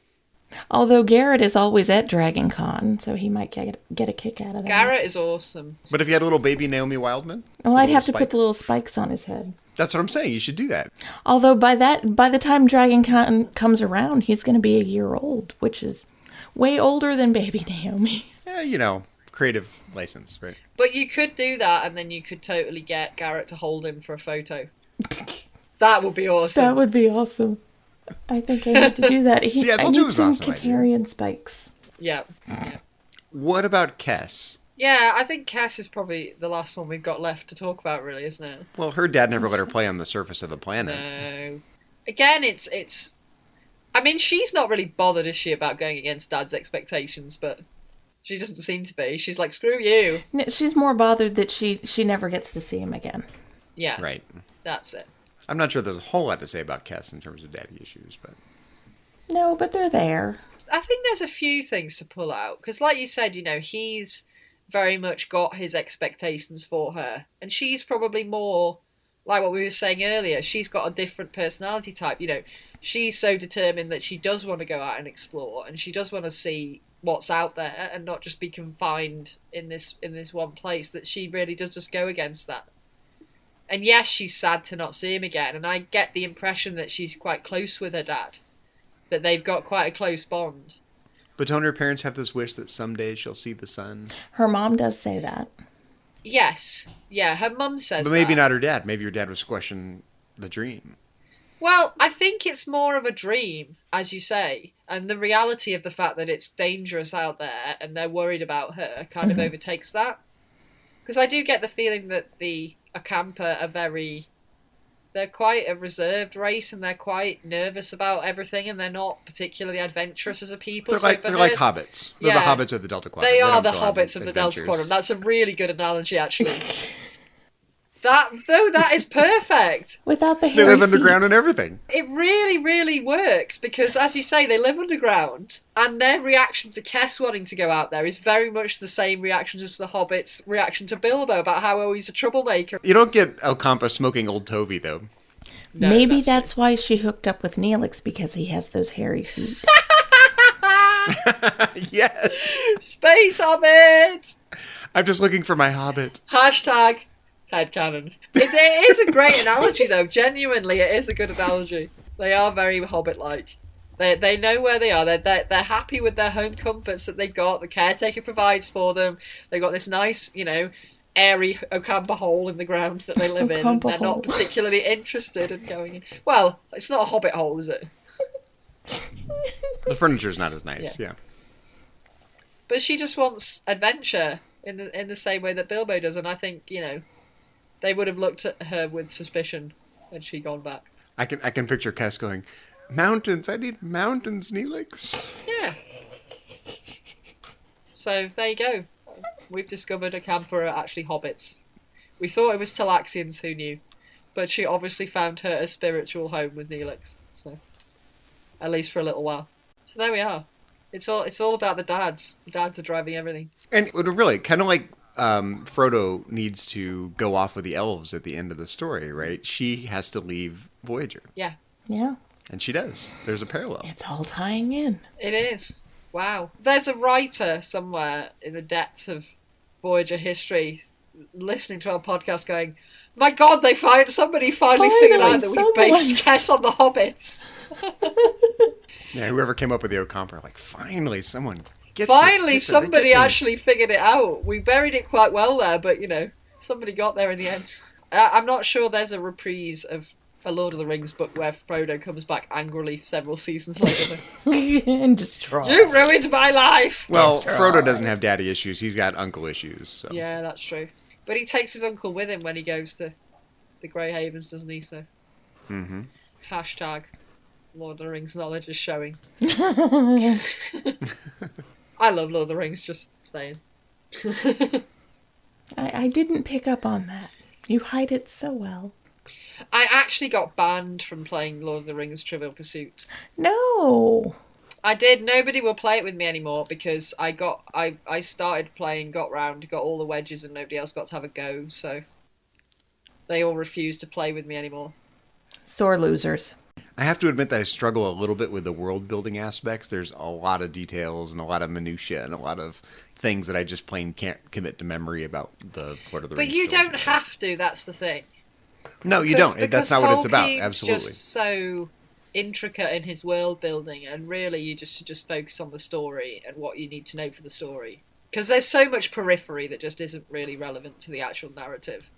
Although Garrett is always at Dragon Con, so he might get a kick out of that. Garrett is awesome. But if you had a little baby Naomi Wildman? Well, I'd have to put the little spikes on his head. That's what I'm saying. You should do that. Although by the time Dragon Con comes around, he's going to be a year old, which is way older than baby Naomi. Yeah, creative license, right? But you could do that, and then you could totally get Garrett to hold him for a photo. That would be awesome. That would be awesome. I think I need to do that. See, I need some awesome Katarian spikes. Yeah. What about Kes? Yeah, I think Kes is probably the last one we've got left to talk about, really, isn't it? Well, her dad never let her play on the surface of the planet. No. Again, it's... I mean, she's not really bothered, is she, about going against Dad's expectations, but... She doesn't seem to be. She's like, screw you. She's more bothered that she never gets to see him again. Yeah. Right. That's it. I'm not sure there's a whole lot to say about Kes in terms of daddy issues, but... No, but they're there. I think there's a few things to pull out. Because like you said, he's very much got his expectations for her. And she's probably more, like what we were saying earlier, she's got a different personality type. She's so determined that she does want to go out and explore. And she does want to see what's out there and not just be confined in this one place, that she really does just go against that. And yes, she's sad to not see him again, and I get the impression that she's quite close with her dad, that they've got quite a close bond. But don't her parents have this wish that someday she'll see the sun? Her mom does say that. Yes. Yeah, her mum says that. But maybe not her dad. Maybe your dad was squashing the dream. Well, I think it's more of a dream, as you say, and the reality of the fact that it's dangerous out there and they're worried about her kind of overtakes that. Because I do get the feeling that the Ocampa are they're quite a reserved race and they're quite nervous about everything and they're not particularly adventurous as a people. They're like hobbits. They're the hobbits of the Delta Quadrant. They are the hobbits of the Delta Quadrant. That's a really good analogy, actually. That is perfect. Without the hairy They live underground and everything. It really, really works because, as you say, they live underground, and their reaction to Kes wanting to go out there is very much the same reaction as the Hobbits' reaction to Bilbo about how he's a troublemaker. You don't get Ocampa smoking Old Toby, though. No, Maybe that's why she hooked up with Neelix, because he has those hairy feet. Yes. Space Hobbit! I'm just looking for my Hobbit. Hashtag headcanon. It is a great analogy, though. Genuinely, it is a good analogy. They are very Hobbit-like. They know where they are. They're happy with their home comforts that they've got. The caretaker provides for them. They've got this nice, airy Ocampa hole in the ground that they live in. And they're not particularly interested in going in. Well, it's not a Hobbit hole, is it? The furniture's not as nice, yeah. But she just wants adventure in the same way that Bilbo does, and I think, they would have looked at her with suspicion had she gone back. I can picture Kes going, mountains, I need mountains, Neelix. Yeah. So, there you go. We've discovered Ocampa are actually hobbits. We thought it was Talaxians, who knew? But she obviously found her a spiritual home with Neelix. So. at least for a little while. So there we are. It's all about the dads. The dads are driving everything. And really, kind of like Frodo needs to go off with the elves at the end of the story, right? She has to leave Voyager. Yeah. Yeah. And she does. There's a parallel. It's all tying in. It is. Wow. There's a writer somewhere in the depths of Voyager history listening to our podcast going, my God, somebody finally figured out that we based Kes on the Hobbits. Yeah, whoever came up with the Ocampans, like, finally someone gets Finally, it. somebody actually figured it out. We buried it quite well there, but, somebody got there in the end. I'm not sure there's a reprise of a Lord of the Rings book where Frodo comes back angrily several seasons later. And destroy. You ruined my life! Well, Destroy. Frodo doesn't have daddy issues. He's got uncle issues. So. Yeah, that's true. But he takes his uncle with him when he goes to the Grey Havens, doesn't he? So, hashtag Lord of the Rings knowledge is showing. I love Lord of the Rings, just saying. I didn't pick up on that. You hide it so well. I actually got banned from playing Lord of the Rings Trivial Pursuit. No. I did. Nobody will play it with me anymore because I started playing, got all the wedges, and nobody else got to have a go, so they all refused to play with me anymore. Sore losers. I have to admit that I struggle a little bit with the world building aspects. There's a lot of details and a lot of minutia and a lot of things that I just plain can't commit to memory about the Lord of the Rings. But you don't have to, that's the thing. No, you don't. That's not what it's about. Tolkien's Absolutely. just so intricate in his world building, and really you just focus on the story and what you need to know for the story. Because there's so much periphery that just isn't really relevant to the actual narrative.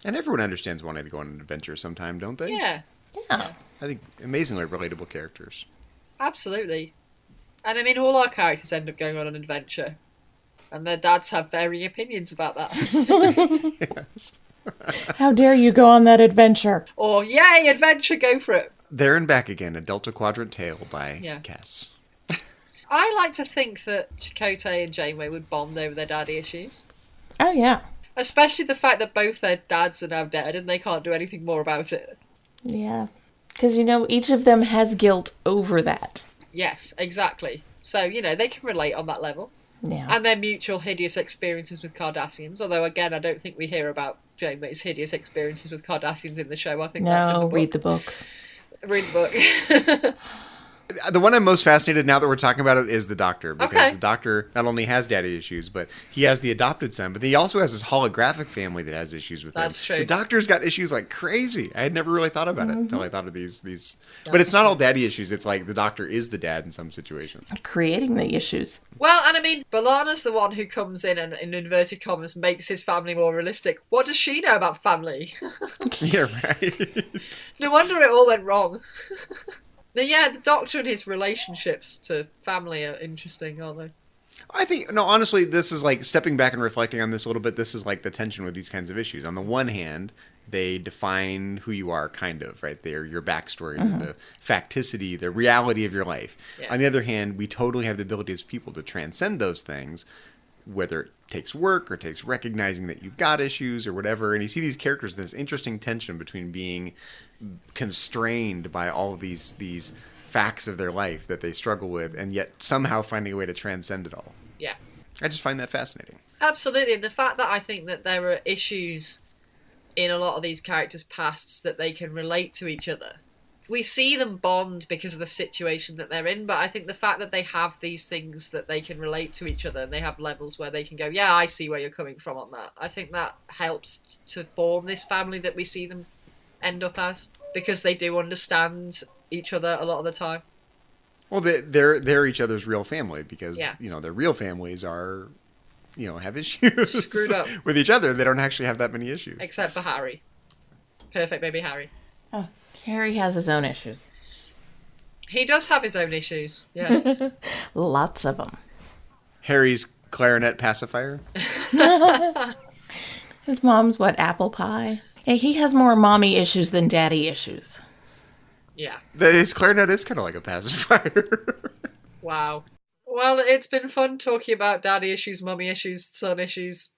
And everyone understands wanting to go on an adventure sometime, don't they? Yeah. Yeah. I think amazingly relatable characters. Absolutely. And I mean, all our characters end up going on an adventure. And their dads have varying opinions about that. Yes. How dare you go on that adventure? Or, yay, adventure, go for it. There and Back Again, a Delta Quadrant Tale by Kes. I like to think that Chakotay and Janeway would bond over their daddy issues. Oh, yeah. Especially the fact that both their dads are now dead and they can't do anything more about it. Yeah. Because, each of them has guilt over that. Yes, exactly. So, they can relate on that level. Yeah. And their mutual hideous experiences with Cardassians. Although, again, I don't think we hear about Janeway's hideous experiences with Cardassians in the show. I think that's in the book. Read the book. Read the book. The one I'm most fascinated now that we're talking about it is the Doctor. Because Okay. the Doctor not only has daddy issues, but he has the adopted son. But he also has this holographic family that has issues with him. That's true. The Doctor's got issues like crazy. I had never really thought about it until I thought of these. But it's not all daddy issues. It's like the Doctor is the dad in some situations. Creating the issues. Well, and I mean, B'Elanna's the one who comes in and, in inverted commas, makes his family more realistic. What does she know about family? Yeah, right. No wonder it all went wrong. But yeah, the Doctor and his relationships to family are interesting, aren't they? I think, no, honestly, this is like stepping back and reflecting on this a little bit. This is like the tension with these kinds of issues. On the one hand, they define who you are, kind of, right? They're your backstory, the facticity, the reality of your life. Yeah. On the other hand, we totally have the ability as people to transcend those things, whether it takes work or takes recognizing that you've got issues or whatever. And you see these characters, this interesting tension between being constrained by all of these facts of their life that they struggle with, and yet somehow finding a way to transcend it all. Yeah. I just find that fascinating. Absolutely. And the fact that I think that there are issues in a lot of these characters' pasts that they can relate to each other. We see them bond because of the situation that they're in, but I think the fact that they have these things that they can relate to each other and they have levels where they can go, yeah, I see where you're coming from on that. I think that helps to form this family that we see them end up as, because they do understand each other a lot of the time. Well, they're each other's real family because, Yeah. their real families are, have issues. Screwed up. With each other. They don't actually have that many issues. Except for Harry. Perfect baby Harry. Oh, Harry has his own issues. He does have his own issues, yeah. Lots of them. Harry's clarinet pacifier. His mom's, apple pie? Yeah, he has more mommy issues than daddy issues. Yeah. His clarinet is kind of like a pacifier. Wow. Well, it's been fun talking about daddy issues, mummy issues, son issues,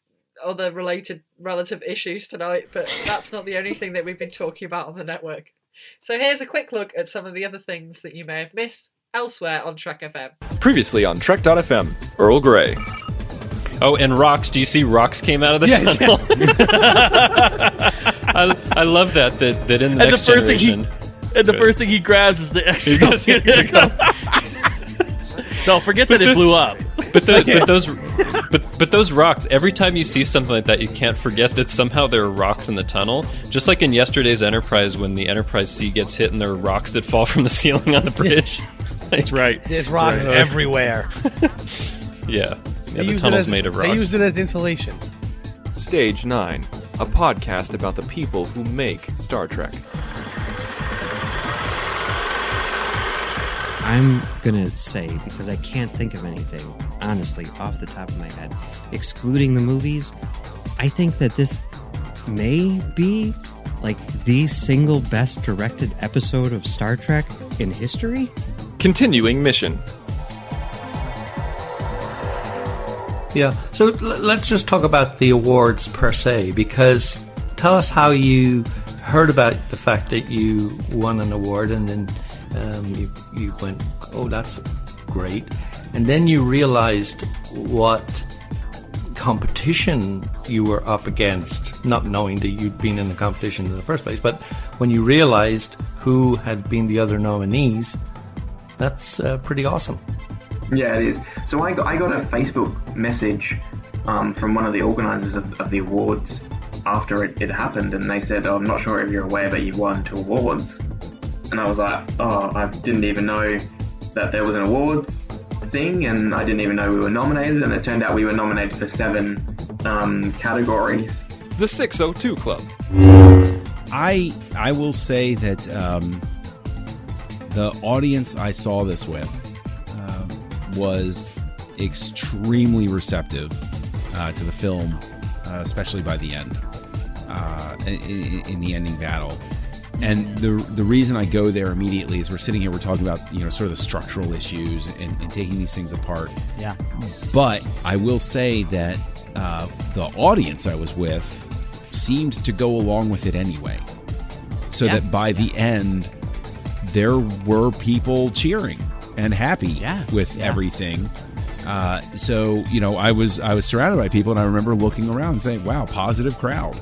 other related relative issues tonight, but that's not the only thing that we've been talking about on the network. So here's a quick look at some of the other things that you may have missed elsewhere on Trek FM. Previously on Trek.fm, Earl Grey. Oh, and rocks. Do you see rocks came out of the tunnel? I love that in the next generation. The first thing he grabs is the exoskeleton. No, forget that it blew up. But those rocks, every time you see something like that, you can't forget that somehow there are rocks in the tunnel. Just like in yesterday's Enterprise, when the Enterprise C gets hit and there are rocks that fall from the ceiling on the bridge. That's right. There's rocks everywhere. Yeah, the tunnel's made of rocks. They used it as insulation. Stage 9, a podcast about the people who make Star Trek. I'm gonna say, because I can't think of anything, honestly, off the top of my head, excluding the movies, I think that this may be, like, the single best directed episode of Star Trek in history? Continuing mission. Yeah, so let's just talk about the awards per se, because tell us how you heard about the fact that you won an award, and then you went, oh, that's great. And then you realized what competition you were up against, not knowing that you'd been in the competition in the first place, but when you realized who had been the other nominees, that's pretty awesome. Yeah, it is. So I got a Facebook message from one of the organisers of the awards after it happened, and they said, oh, I'm not sure if you're aware, but you've won 2 awards. And I was like, oh, I didn't even know that there was an awards thing, and I didn't even know we were nominated, and it turned out we were nominated for 7 categories. The 602 Club. I will say that the audience I saw this with was extremely receptive to the film, especially by the end, in the ending battle. And the reason I go there immediately is we're sitting here, we're talking about, sort of the structural issues and taking these things apart. Yeah. But I will say that the audience I was with seemed to go along with it anyway. So that by the end, there were people cheering and happy with everything. So, I was surrounded by people, and I remember looking around and saying, wow, positive crowd.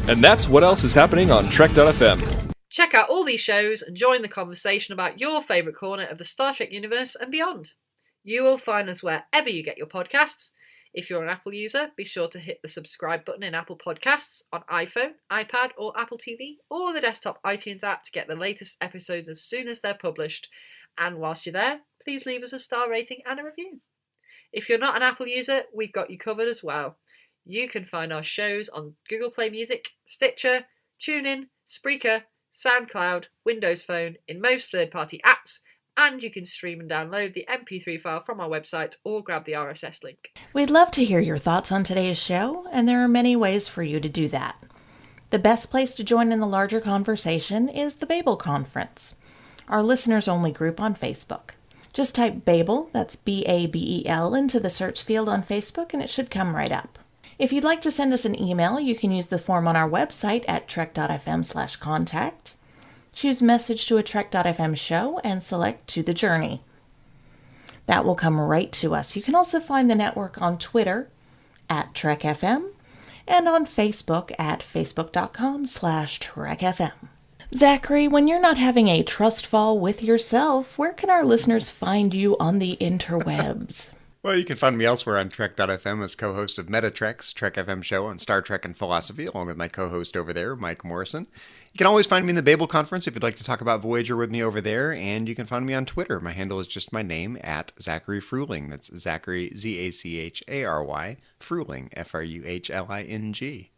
And that's what else is happening on Trek.fm. Check out all these shows and join the conversation about your favourite corner of the Star Trek universe and beyond. You will find us wherever you get your podcasts. If you're an Apple user, be sure to hit the subscribe button in Apple Podcasts on iPhone, iPad or Apple TV, or the desktop iTunes app to get the latest episodes as soon as they're published. And whilst you're there, please leave us a star rating and a review. If you're not an Apple user, we've got you covered as well. You can find our shows on Google Play Music, Stitcher, TuneIn, Spreaker, SoundCloud, Windows Phone, in most third-party apps, and you can stream and download the MP3 file from our website or grab the RSS link. We'd love to hear your thoughts on today's show, and there are many ways for you to do that. The best place to join in the larger conversation is the Babel Conference, our listeners-only group on Facebook. Just type Babel, that's B-A-B-E-L, into the search field on Facebook, and it should come right up. If you'd like to send us an email, you can use the form on our website at trek.fm/contact. Choose message to a trek.fm show and select To the Journey. That will come right to us. You can also find the network on Twitter at TrekFM and on Facebook at facebook.com/TrekFM. Zachary, when you're not having a trust fall with yourself, where can our listeners find you on the interwebs? Well, you can find me elsewhere on Trek.fm as co-host of Metatrek's Trek FM show on Star Trek and philosophy, along with my co-host over there, Mike Morrison. You can always find me in the Babel Conference if you'd like to talk about Voyager with me over there, and you can find me on Twitter. My handle is just my name, at Zachary Fruhling. That's Zachary, Z-A-C-H-A-R-Y, Fruhling, F-R-U-H-L-I-N-G.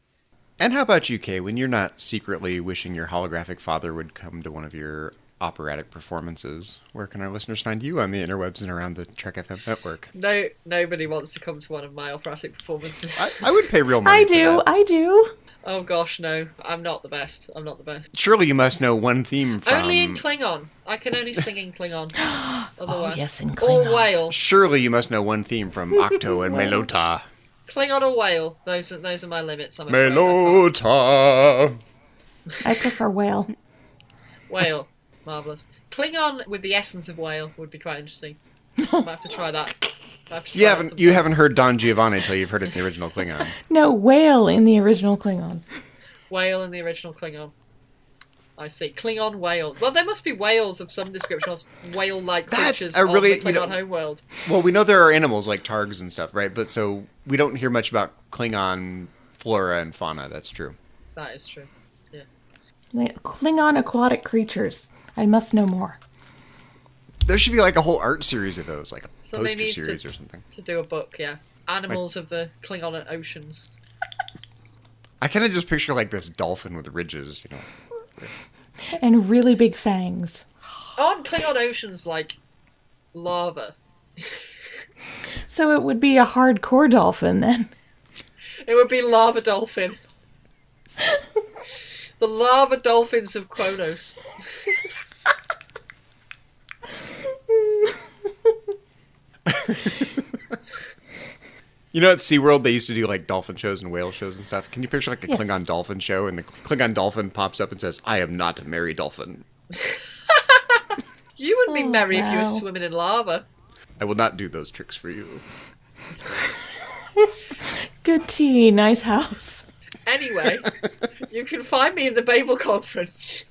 And how about you, Kay, when you're not secretly wishing your holographic father would come to one of your operatic performances, where can our listeners find you on the interwebs and around the Trek FM network? No, nobody wants to come to one of my operatic performances. I would pay real money. I do. Oh gosh, no, I'm not the best. Surely you must know one theme from... Only in Klingon. I can only sing in Klingon. Otherwise. Oh, yes, in Klingon. Or Whale. Surely you must know one theme from Octo and Melota. Klingon or Whale. Those are my limits. Melota. I prefer Whale. Whale. Marvellous. Klingon with the essence of whale would be quite interesting. I'll have to try that. You haven't heard Don Giovanni until you've heard it in the original Klingon. No, whale in the original Klingon. Whale in the original Klingon. I see. Klingon whale. Well, there must be whales of some description, or whale-like creatures on the Klingon homeworld. Well, we know there are animals like targs and stuff, right? But so we don't hear much about Klingon flora and fauna. That's true. That is true. Yeah. Klingon aquatic creatures. I must know more. There should be like a whole art series of those, like a Somebody poster needs series or something. To do a book, yeah. Animals of the Klingon oceans. I kind of just picture like this dolphin with ridges, you know. And really big fangs. Aren't Klingon oceans like lava? So it would be a hardcore dolphin then. It would be lava dolphin. The lava dolphins of Kronos. You know, at SeaWorld, they used to do like dolphin shows and whale shows and stuff. Can you picture like a Yes. Klingon dolphin show and the Klingon dolphin pops up and says, "I am not a merry dolphin. You wouldn't be merry if you were wow. swimming in lava. I will not do those tricks for you." Good tea, nice house. Anyway, you can find me in the Babel Conference.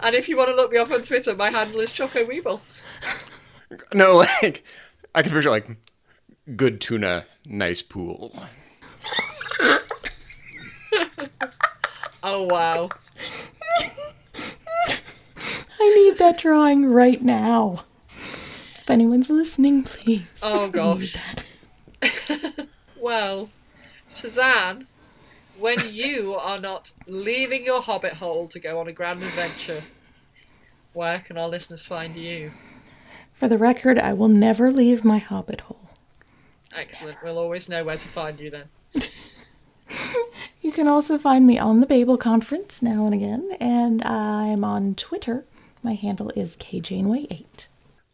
And if you want to look me up on Twitter, my handle is Choco Weeble. No, like, I can picture like, good tuna, nice pool. Oh, wow. I need that drawing right now. If anyone's listening, please. Oh, I need gosh. that. Well, Suzanne, when you are not leaving your hobbit hole to go on a grand adventure, where can our listeners find you? For the record, I will never leave my hobbit hole. Excellent. We'll always know where to find you then. You can also find me on the Babel Conference now and again, and I'm on Twitter. My handle is KJaneway8.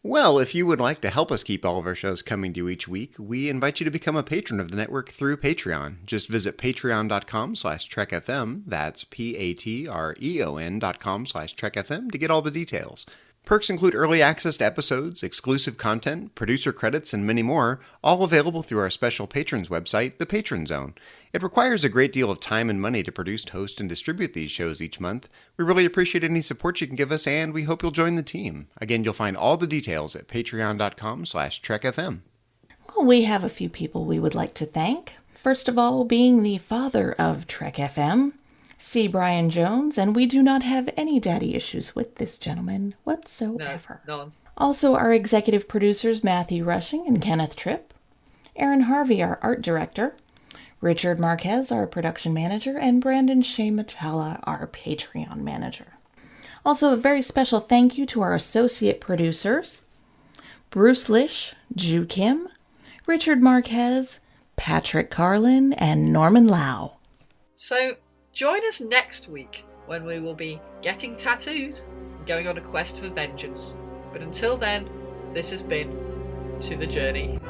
Well, if you would like to help us keep all of our shows coming to you each week, we invite you to become a patron of the network through Patreon. Just visit patreon.com/trekfm, that's patreon.com/trekfm to get all the details. Perks include early access to episodes, exclusive content, producer credits, and many more, all available through our special patrons website, the Patron Zone. It requires a great deal of time and money to produce, host, and distribute these shows each month. We really appreciate any support you can give us, and we hope you'll join the team. Again, you'll find all the details at patreon.com/trekfm. Well, we have a few people we would like to thank. First of all, being the father of Trek FM, C. Brian Jones, and we do not have any daddy issues with this gentleman whatsoever. No, none. Also, our executive producers, Matthew Rushing and Kenneth Tripp, Aaron Harvey, our art director, Richard Marquez, our production manager, and Brandon Shea Matella, our Patreon manager. Also, a very special thank you to our associate producers, Bruce Lish, Ju Kim, Richard Marquez, Patrick Carlin, and Norman Lau. So, join us next week when we will be getting tattoos and going on a quest for vengeance. But until then, this has been To the Journey.